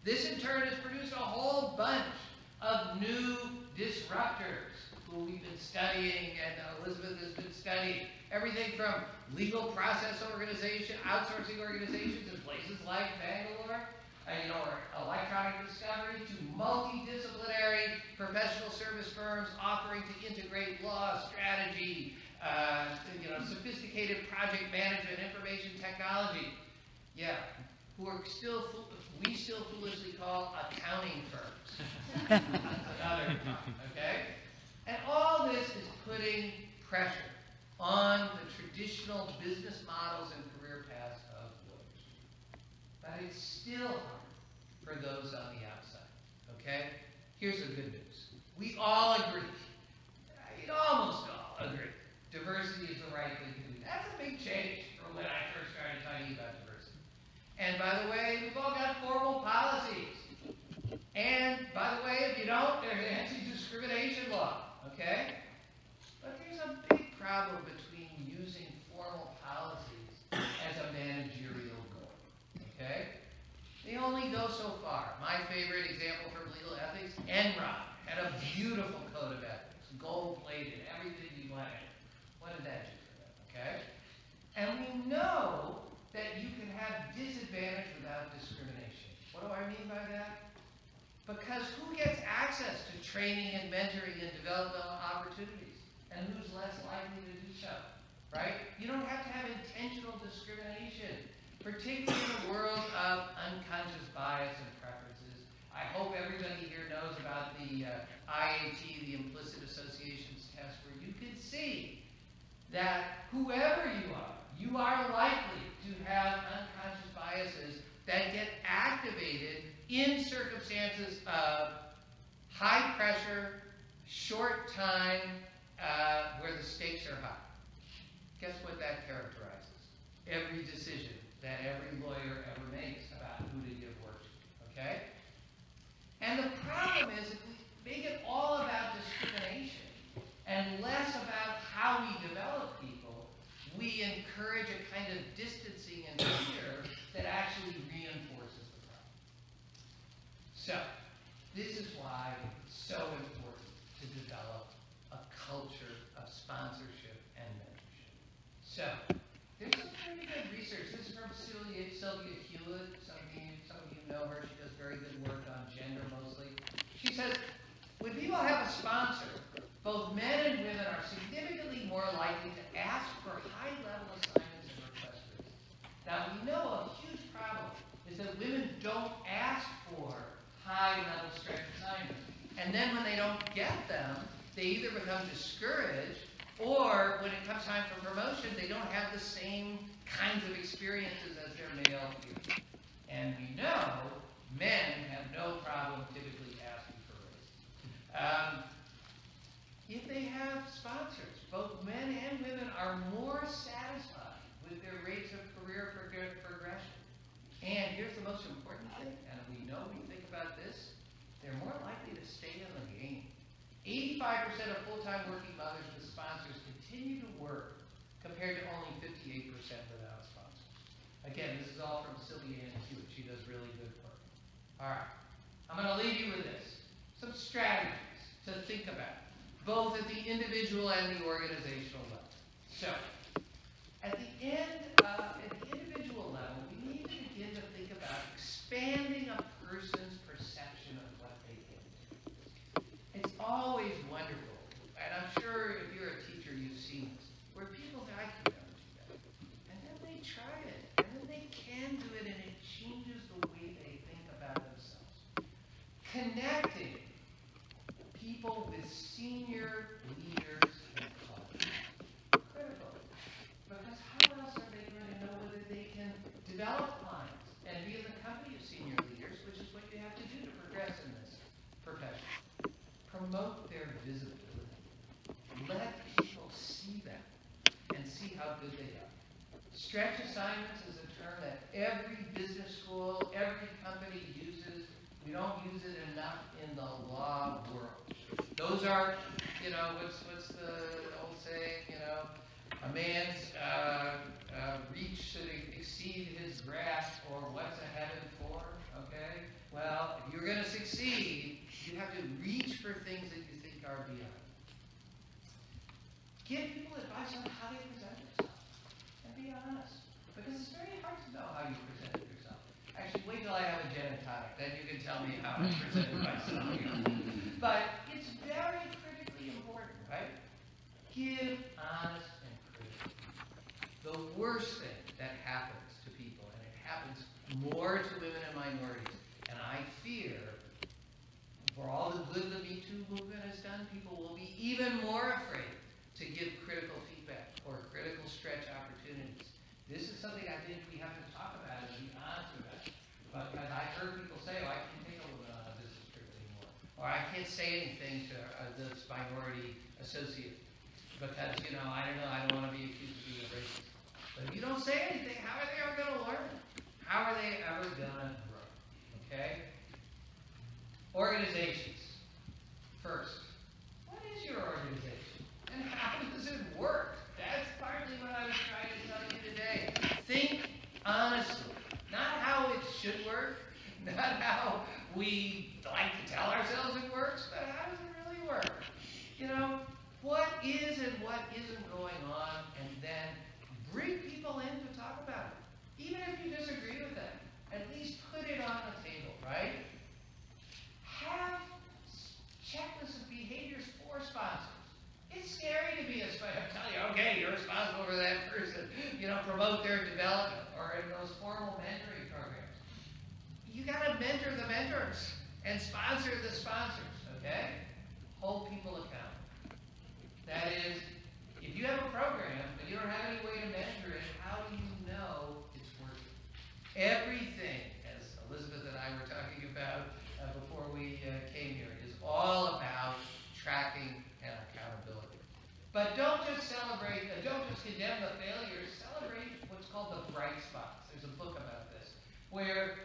This in turn has produced a whole bunch of new disruptors who we've been studying, and Elizabeth has been studying. Everything from legal process organization, outsourcing organizations in places like Bangalore, or electronic discovery, to multidisciplinary professional service firms offering to integrate law, strategy, sophisticated project management, information technology. Yeah, we still foolishly call accounting firms. That's another problem, okay? And all this is putting pressure on the traditional business models and career paths of lawyers. But it's still hard for those on the outside, okay? Here's the good news. We all agree, almost all agree, diversity is the right thing to do. That's a big change from when I first started talking about diversity. And by the way, we've all got formal policies. And by the way, if you don't, there's anti-discrimination law, okay? But there's a big problem between using formal policies as a managerial goal, okay? They only go so far. My favorite example from legal ethics, Enron had a beautiful code of ethics, gold-plated, everything you wanted. What did that do for them, okay? And we know that you can have disadvantage without discrimination. What do I mean by that? Because who gets access to training and mentoring and developmental opportunities? And who's less likely to do so, right? You don't have to have intentional discrimination, particularly in a world of unconscious bias and preferences. I hope everybody here knows about the IAT, the implicit associations test, where you can see that whoever you are likely to have unconscious biases that get activated in circumstances of high pressure, short time, where the stakes are high. Guess what that characterizes? Every decision that every lawyer ever makes about who to give work to, okay? And the problem is, if we make it all about discrimination and less about how we develop people, we encourage a kind of distancing and fear that actually reinforces the problem. So, this is why it's so important to develop a culture of sponsorship and mentorship. So, there's some pretty good research. This is from Sylvia Hewlett. Some of you know her. She does very good work on gender mostly. She says, when people have a sponsor, both men and women are significantly more likely to ask for high-level assignments and request visits. Now, we know a huge problem is that women don't ask for high-level stretch assignments. And then when they don't get them, they either become discouraged, or when it comes time for promotion, they don't have the same kinds of experiences as their male peers. And we know men have no problem typically asking for raises. If they have sponsors, both men and women are more satisfied with their rates of career progression. And here's the most important thing, and we know we think about this, they're more likely to stay in the game. 85% of full-time working mothers with sponsors continue to work, compared to only 58% without sponsors. Again, this is all from Sylvia Hewitt. She does really good work. All right, I'm going to leave you with this. Some strategies to think about, both at the individual and the organizational level. So, at the individual level, we need to begin to think about expanding a person's perception of what they can do. It's always wonderful, and I'm sure if you're a teacher, you've seen this, where people say, I can never do that. And then they try it, and then they can do it, and it changes the way they think about themselves. Connecting people with senior leaders and colleagues. Critical. see how good they are. Stretch assignments is a term that every business school, every company uses. We don't use it enough in the law world. Those are, what's the old saying, a man's reach should exceed his grasp, or what's a heaven for, okay? Well, if you're going to succeed, you have to reach for things that you think are beyond. Give people advice on how they present themselves, and be honest. Because it's very hard to know how you present yourself. Actually, wait till I have a gin and tonic, then you can tell me how I presented myself here. But it's very critically important, right? Give honest and critical. The worst thing that happens to people, and it happens more to women and minorities, and I fear, for all the good the Me Too movement has done, people will be even more afraid to give critical feedback or critical stretch opportunities. This is something I think we have to talk about and be honest about. Because I heard people say, oh, I can't take a woman on a business trip anymore. Or I can't say anything to this minority associate. Because, I don't know, I don't want to be accused of being a racist. But if you don't say anything, how are they ever going to learn? How are they ever going to grow? Okay? Organizations. First, what is your organization? And how does it work? That's partly what I was trying to tell you today. Think honestly. Not how it should work, not how we like to tell ourselves it works, but how does it really work? What is and what isn't going on, and then bring people in to talk about it. Even if you disagree with them, at least put it on the table, right? Have checklists of behaviors for sponsors. It's scary to be a sponsor. I'm telling you, okay, you're responsible for that person. Promote their development, or in those formal mentoring programs. You got to mentor the mentors and sponsor the sponsors, okay? Hold people accountable. That is, if you have a program but you don't have any way to measure it, how do you know it's working? Everything, as Elizabeth and I were talking about before we came here, is all about tracking and accountability. But don't just celebrate, don't just condemn the failures, celebrate what's called the bright spots. There's a book about this, where,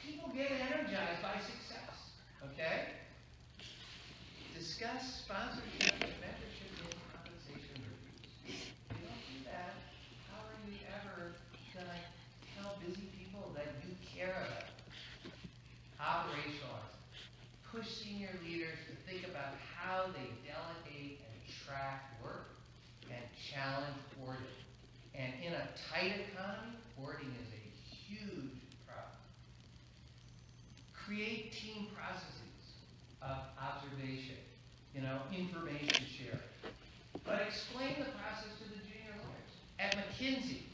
people get energized by success, okay? Discuss sponsorship and mentorship in compensation reviews. If you don't do that, how are you ever going to tell busy people that you care about them? Operationalize. Push senior leaders to think about how they delegate and track work and challenge hoarding. And in a tight economy, hoarding is a huge problem. Create team processes of observation, information sharing. But explain the process to the junior lawyers. At McKinsey,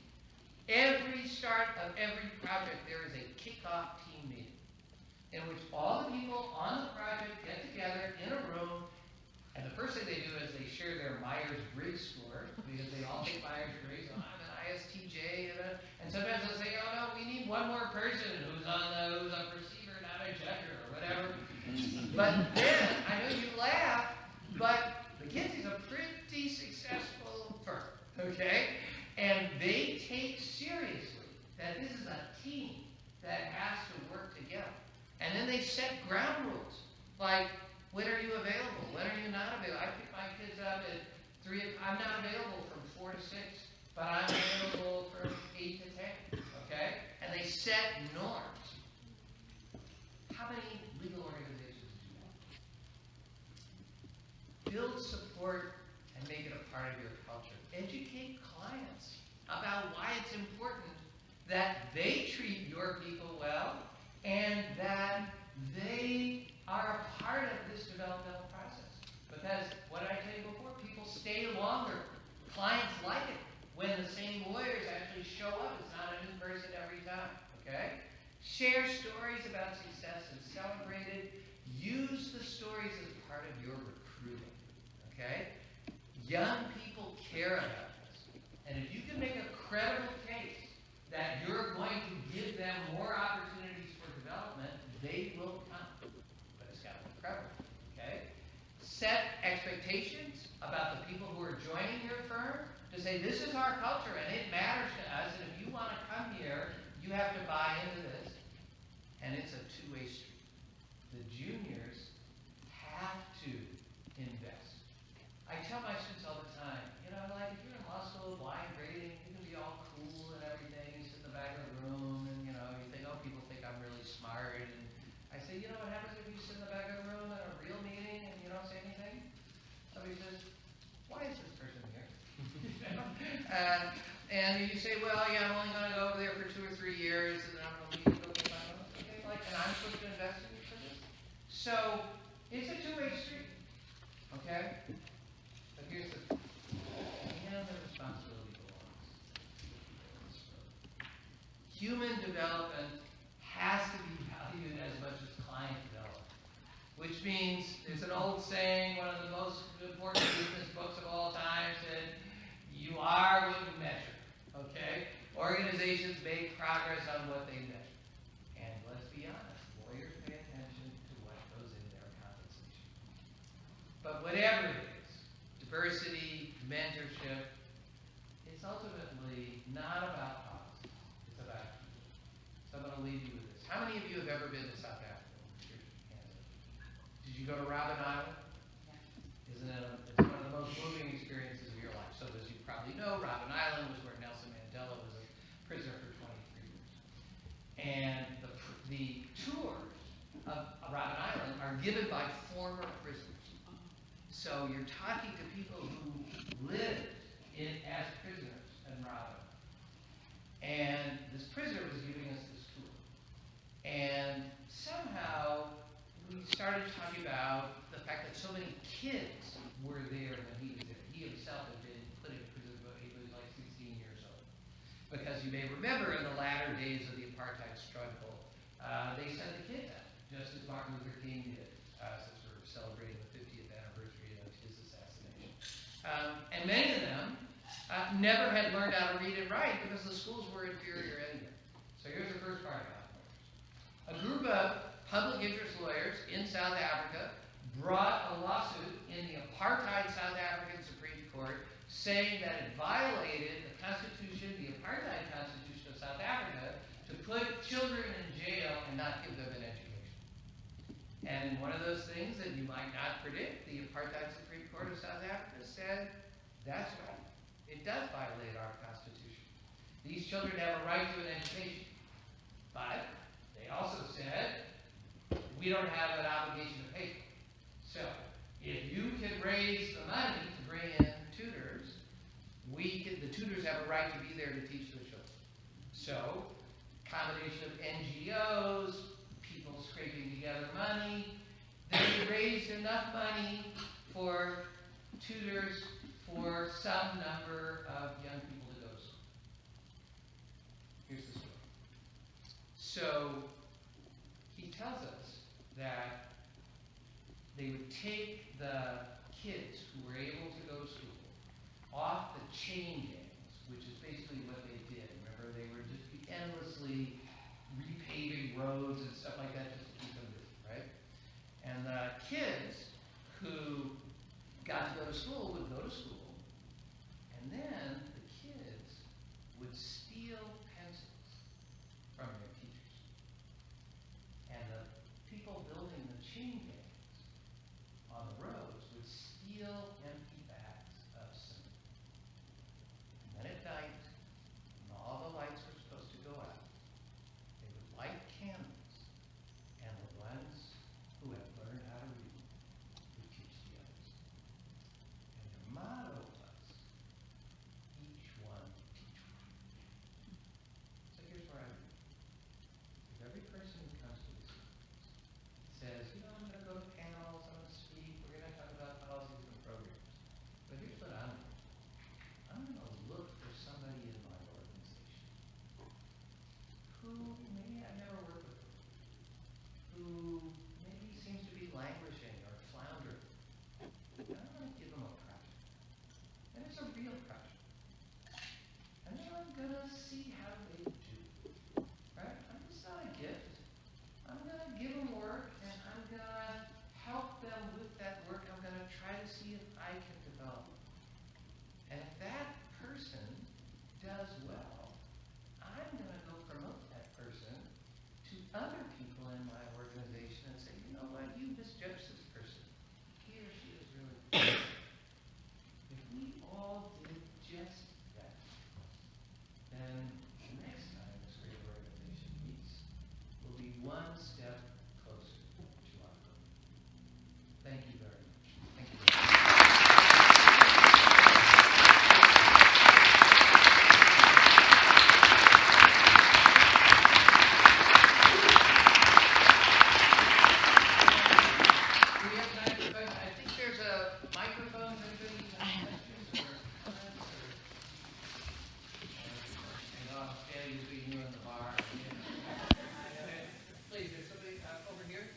every start of every project, there is a kickoff team meeting in which all the people on the project get together in a room, and the first thing they do is they share their Myers-Briggs score, because they all take Myers-Briggs. Oh, I'm an ISTJ, and sometimes they'll say, oh no, we need one more person who's a perceiver, not a judger, or whatever. But then, I know you laugh, but McKinsey's a pretty successful firm, okay? And they take seriously that this is a team that has to work together. And then they set ground rules, like, when are you available? When are you not available? I pick my kids up at 3 o'clock. I'm not available from 4 to 6, but I'm available from 8 to 10, okay? And they set norms. How many legal organizations do that? Build support and make it a part of your culture. Educate clients about why it's important that they treat your people well and that they are a part of this developmental process. Because, what did I tell you before? People stay longer. Clients like it when the same lawyers actually show up. It's not a new person every time, okay? Share stories about success and celebrate it. Use the stories as part of your recruiting, okay? Young people care about this. And if you can make a credible case that you're going to give them more opportunities for development, they will come. But it's got to be credible, okay? Set expectations about the people who are joining your firm to say, say, this is our culture and it matters to us, and if you want to come here, you have to buy into this. And it's a two-way street. The juniors have to invest. I tell my students all the time, you know, like if you're in law school, blind grading, you can be all cool and everything, you sit in the back of the room and, you know, you think, oh, people think I'm really smart. And I say, you know what happens if you sit in the back of the room at a real meeting and you don't say anything? Somebody says, why is this person here? You know? And you say, well, yeah, I'm only going to go over there for 2 or 3 years, and then I'm going to leave. Okay, like, and I'm supposed to invest in you for this? So it's a two-way street. Okay? But here's the thing. And the responsibility belongs. Human development has to be valued as much as client development. Which means, there's an old saying, one of the most important business books of all time said, you are what you measure, okay? Organizations make progress on what they measure. And let's be honest, lawyers pay attention to what goes in their compensation. But whatever it is, diversity, mentorship, it's ultimately not about policy, it's about people. So I'm going to leave you with this. How many of you have ever been to South Africa? Did you go to Robben Island? Isn't it it's one of the most moving experiences of your life. So as you probably know, Robben Island was where Nelson Mandela was a prisoner for 23 years. And the tours of Robben Island are given by former prisoners. So you're talking to people who lived as prisoners in Robben. And this prisoner was giving us this tour. And somehow we started talking about the fact that so many kids were there when he was there. He himself had been put in prison when he was like 16 years old. Because you may remember in the latter days of the apartheid struggle, they sent the kids out, just as Martin Luther King did, since we're celebrating the 50th anniversary of his assassination. And many of them never had learned how to read and write because the schools were inferior anyway. So here's the first part about it. A group of public interest lawyers in South Africa brought a lawsuit in the apartheid South African Supreme Court saying that it violated the Constitution, the apartheid Constitution of South Africa, to put children in jail and not give them an education. And one of those things that you might not predict, the apartheid Supreme Court of South Africa said, that's right, it does violate our Constitution. These children have a right to an education. But they also said, we don't have an obligation to pay for it. So, if you can raise the money to bring in tutors, the tutors have a right to be there to teach the children. So, combination of NGOs, people scraping together money, they raised enough money for tutors for some number of young people to go to school. Here's the story. So, he tells us that they would take the kids who were able to go to school off the chain gangs, which is basically what they did. Remember, they were just endlessly repaving roads and stuff like that just to keep them busy, right? And the kids who got to go to school would go to school, and then the kids would steal pencils from their teachers. And the people building the chain gangs on the roads would steal empty bags of cement. And then at night, when all the lights were supposed to go out, they would light candles, and the ones who had learned how to read would teach the others. And their motto was, each one teach one. So here's where I read. If every person who comes to this conference says, you know, I'm going to go to panels, I'm going to speak, we're going to talk about policies and programs. But here's what I'm doing. I'm going to look for somebody in my organization who maybe I've never worked with, who maybe seems to be languishing or floundering. And I'm going to give them a project. And it's a real project. And then I'm going to see how they do. Right? It's not a gift. I'm going to give them work, and I'm going to help them with that work. I'm going to try to see if I can develop. And if that person does well, I'm going to go promote that person to other people in my organization and say, you know what, you misjudged this person. He or she is really good. If we all did just that, then the next time this great organization meets, we'll be one step closer to our goal. Thank you very much. Thank you. Do we have time for questions? I think there's a microphone. Anybody have questions or comments? And I'll stand between you and the bar. Please, there's somebody over here.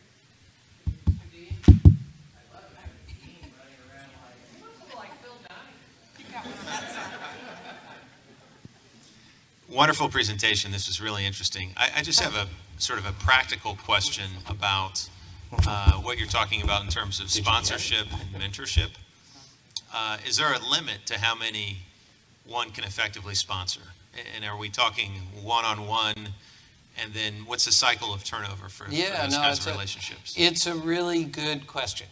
Mr. Dean. I love it. Dean running around like, he looks a little like Phil Donahue. Wonderful presentation. This was really interesting. I just have a sort of a practical question about what you're talking about in terms of sponsorship and mentorship. Is there a limit to how many one can effectively sponsor? And are we talking one-on-one? And then what's the cycle of turnover for those kinds of relationships? It's a really good question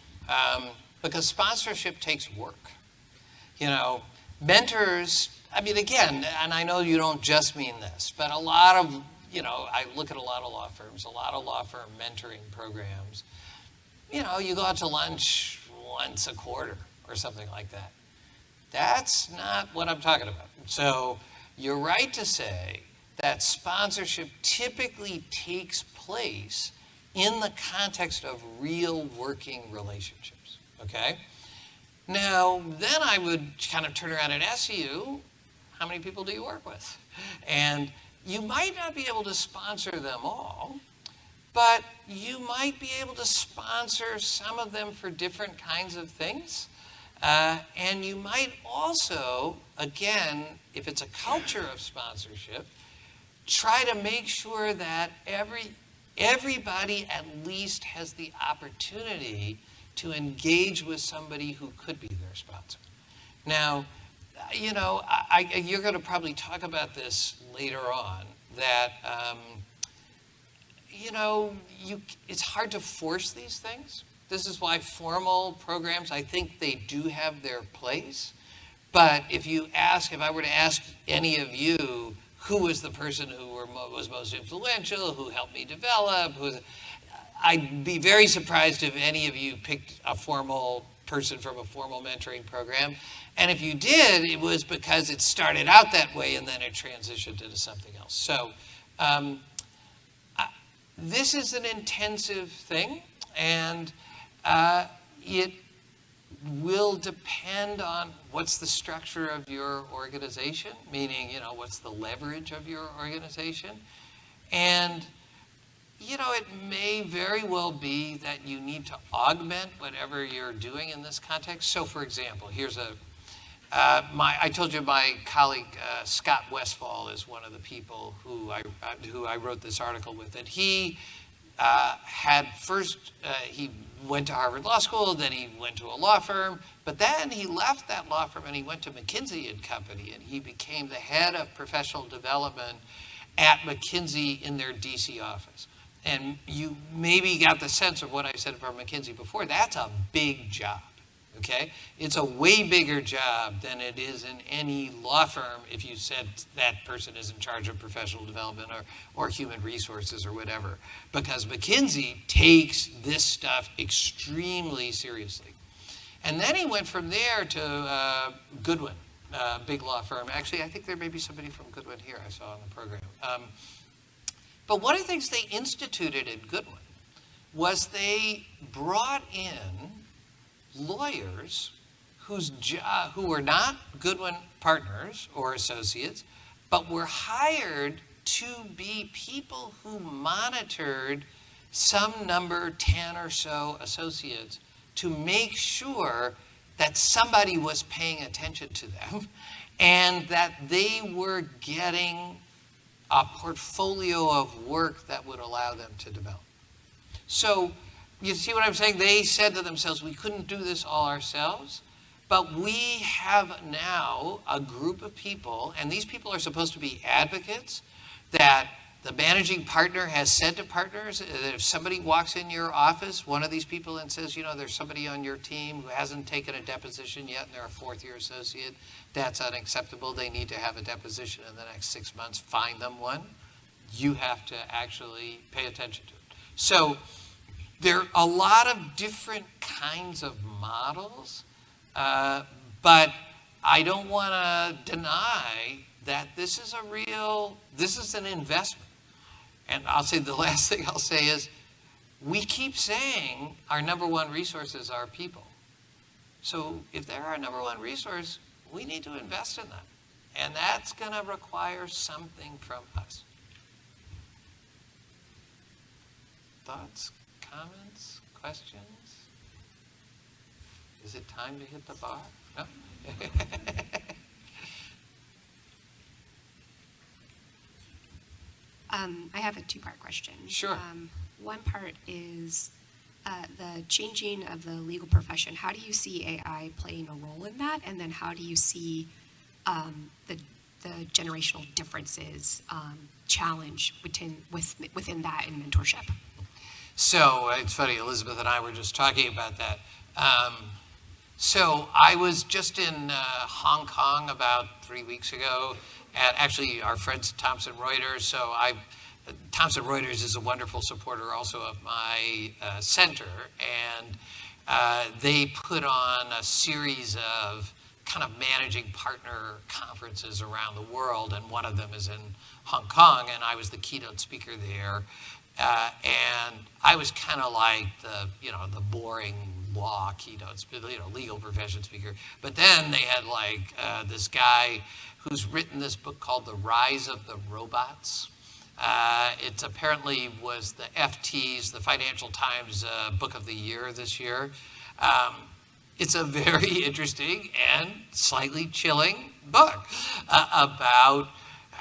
because sponsorship takes work. You know, mentors, I mean, again, and I know you don't just mean this, but a lot of, you know, I look at a lot of law firms, a lot of law firm mentoring programs. You know, you go out to lunch once a quarter or something like that. That's not what I'm talking about. So you're right to say that sponsorship typically takes place in the context of real working relationships, okay? Now, then I would kind of turn around and ask you, how many people do you work with? And you might not be able to sponsor them all, but you might be able to sponsor some of them for different kinds of things. And you might also, again, if it's a culture of sponsorship, try to make sure that everybody at least has the opportunity to engage with somebody who could be their sponsor. Now, you know, you're going to probably talk about this later on, that, you know, it's hard to force these things. This is why formal programs, I think they do have their place. But if I were to ask any of you, who was the person who was most influential, who helped me develop, I'd be very surprised if any of you picked a formal person from a formal mentoring program. And if you did, it was because it started out that way and then it transitioned into something else. So this is an intensive thing, and it will depend on what's the structure of your organization, meaning, you know, what's the leverage of your organization. And, you know, it may very well be that you need to augment whatever you're doing in this context. So, for example, here's I told you my colleague Scott Westfall is one of the people who I wrote this article with, and he he went to Harvard Law School, then he went to a law firm, but then he left that law firm and he went to McKinsey & Company, and he became the head of professional development at McKinsey in their DC office. And you maybe got the sense of what I said about McKinsey before. That's a big job, okay? It's a way bigger job than it is in any law firm if you said that person is in charge of professional development or human resources or whatever, because McKinsey takes this stuff extremely seriously. And then he went from there to Goodwin, big law firm. Actually, I think there may be somebody from Goodwin here I saw on the program. But one of the things they instituted at Goodwin was they brought in lawyers who were not Goodwin partners or associates, but were hired to be people who monitored some number, 10 or so associates, to make sure that somebody was paying attention to them and that they were getting a portfolio of work that would allow them to develop. So you see what I'm saying? They said to themselves, we couldn't do this all ourselves, But we have now a group of people, and these people are supposed to be advocates, that the managing partner has said to partners that if somebody walks in your office, one of these people, and says, there's somebody on your team who hasn't taken a deposition yet and they're a fourth-year associate, that's unacceptable. They need to have a deposition in the next 6 months. Find them one. You have to actually pay attention to it. So there are a lot of different kinds of models, but I don't want to deny that this is an investment. And I'll say the last thing I'll say is, we keep saying our number one resources are people. So if they're our number one resource, we need to invest in them. And that's going to require something from us. Thoughts, comments, questions? Is it time to hit the bar? No? I have a two-part question. Sure. One part is the changing of the legal profession. How do you see AI playing a role in that? And then how do you see the generational differences challenge within that in mentorship? So it's funny, Elizabeth and I were just talking about that. So I was just in Hong Kong about 3 weeks ago at actually our friends Thomson Reuters. So Thomson Reuters is a wonderful supporter also of my center, and they put on a series of kind of managing partner conferences around the world, and one of them is in Hong Kong, and I was the keynote speaker there. And I was kind of like the boring law keynotes, legal profession speaker. But then they had this guy who's written this book called The Rise of the Robots. It apparently was the FT's, the Financial Times Book of the Year this year. It's a very interesting and slightly chilling book about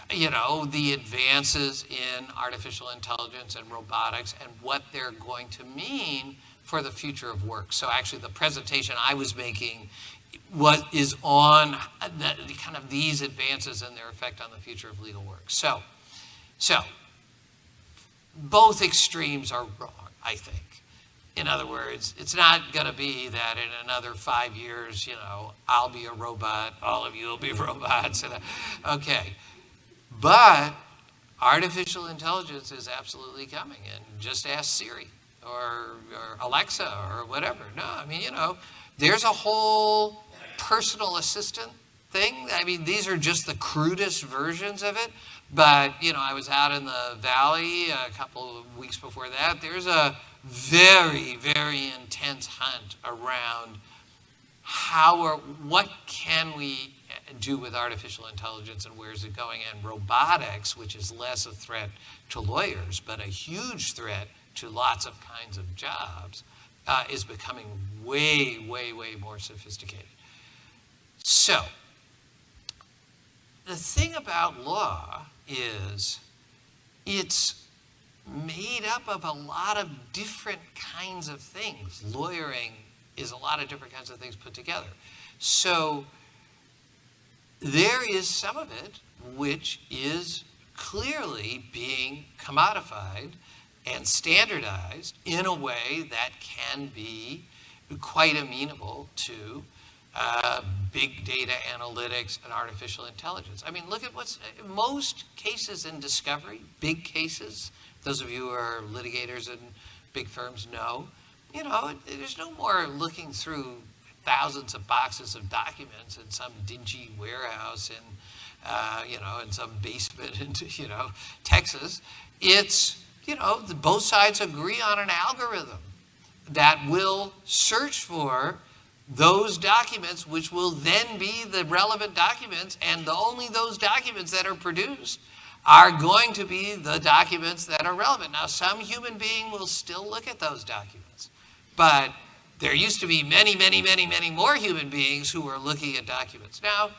the advances in artificial intelligence and robotics and what they're going to mean for the future of work. So actually the presentation I was making is on kind of these advances and their effect on the future of legal work. So both extremes are wrong, I think. In other words, it's not going to be that in another 5 years, I'll be a robot, all of you will be robots. Okay. But artificial intelligence is absolutely coming, and just ask Siri or Alexa or whatever. No, I mean, there's a whole personal assistant thing. I mean, these are just the crudest versions of it. But, I was out in the valley a couple of weeks before that. There's a very, very intense hunt around what can we do with artificial intelligence and where is it going? And robotics, which is less a threat to lawyers, but a huge threat to lots of kinds of jobs, is becoming way, way, way more sophisticated. So, the thing about law is it's made up of a lot of different kinds of things. Lawyering is a lot of different kinds of things put together. So there is some of it which is clearly being commodified and standardized in a way that can be quite amenable to big data analytics and artificial intelligence. I mean, look at most cases in discovery, big cases, those of you who are litigators in big firms know, there's no more looking through thousands of boxes of documents in some dingy warehouse in some basement in Texas. It's both sides agree on an algorithm that will search for those documents, which will then be the relevant documents, and only those documents that are produced are going to be the documents that are relevant. Now, some human being will still look at those documents, but there used to be many, many, many, many more human beings who were looking at documents. Now,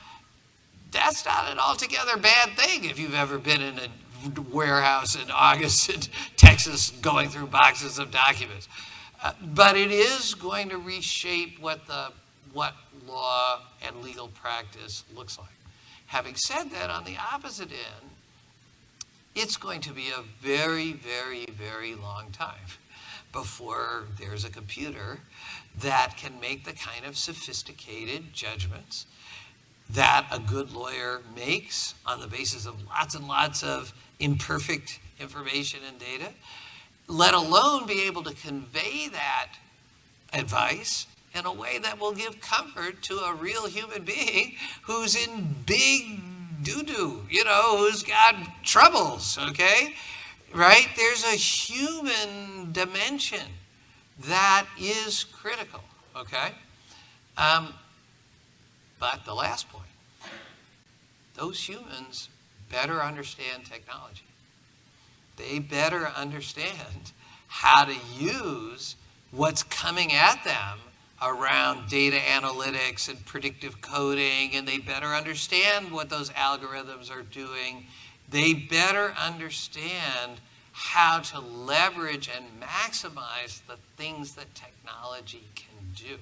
that's not an altogether bad thing if you've ever been in a warehouse in August in Texas going through boxes of documents. But it is going to reshape what the what law and legal practice looks like. Having said that, on the opposite end, it's going to be a very, very, very long time before there's a computer that can make the kind of sophisticated judgments that a good lawyer makes on the basis of lots and lots of imperfect information and data, let alone be able to convey that advice in a way that will give comfort to a real human being who's in big doo-doo, who's got troubles, okay? Right? There's a human dimension that is critical, okay? But the last point, those humans better understand technology. They better understand how to use what's coming at them around data analytics and predictive coding, and they better understand what those algorithms are doing. They better understand how to leverage and maximize the things that technology can do.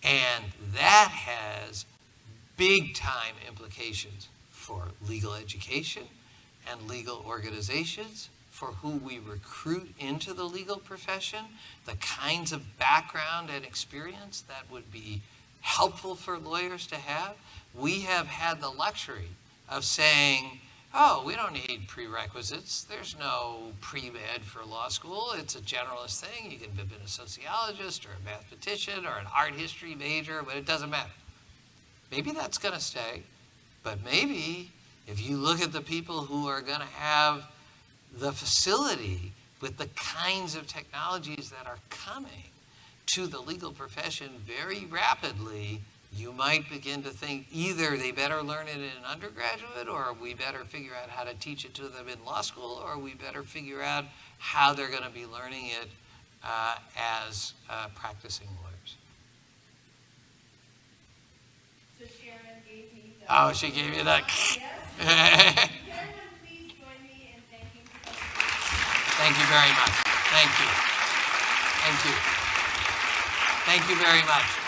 And that has big time implications for legal education and legal organizations, for who we recruit into the legal profession, the kinds of background and experience that would be helpful for lawyers to have. We have had the luxury of saying, oh, we don't need prerequisites. There's no pre-med for law school. It's a generalist thing. You can have been a sociologist or a mathematician or an art history major, but it doesn't matter. Maybe that's going to stay, but maybe if you look at the people who are going to have the facility with the kinds of technologies that are coming to the legal profession very rapidly, you might begin to think either they better learn it in undergraduate, or we better figure out how to teach it to them in law school, or we better figure out how they're going to be learning it as practicing lawyers. So Sharon gave me the... Oh, she gave you that. Yes. Everyone, please join me in thanking Professor. Thank you very much. Thank you. Thank you. Thank you very much.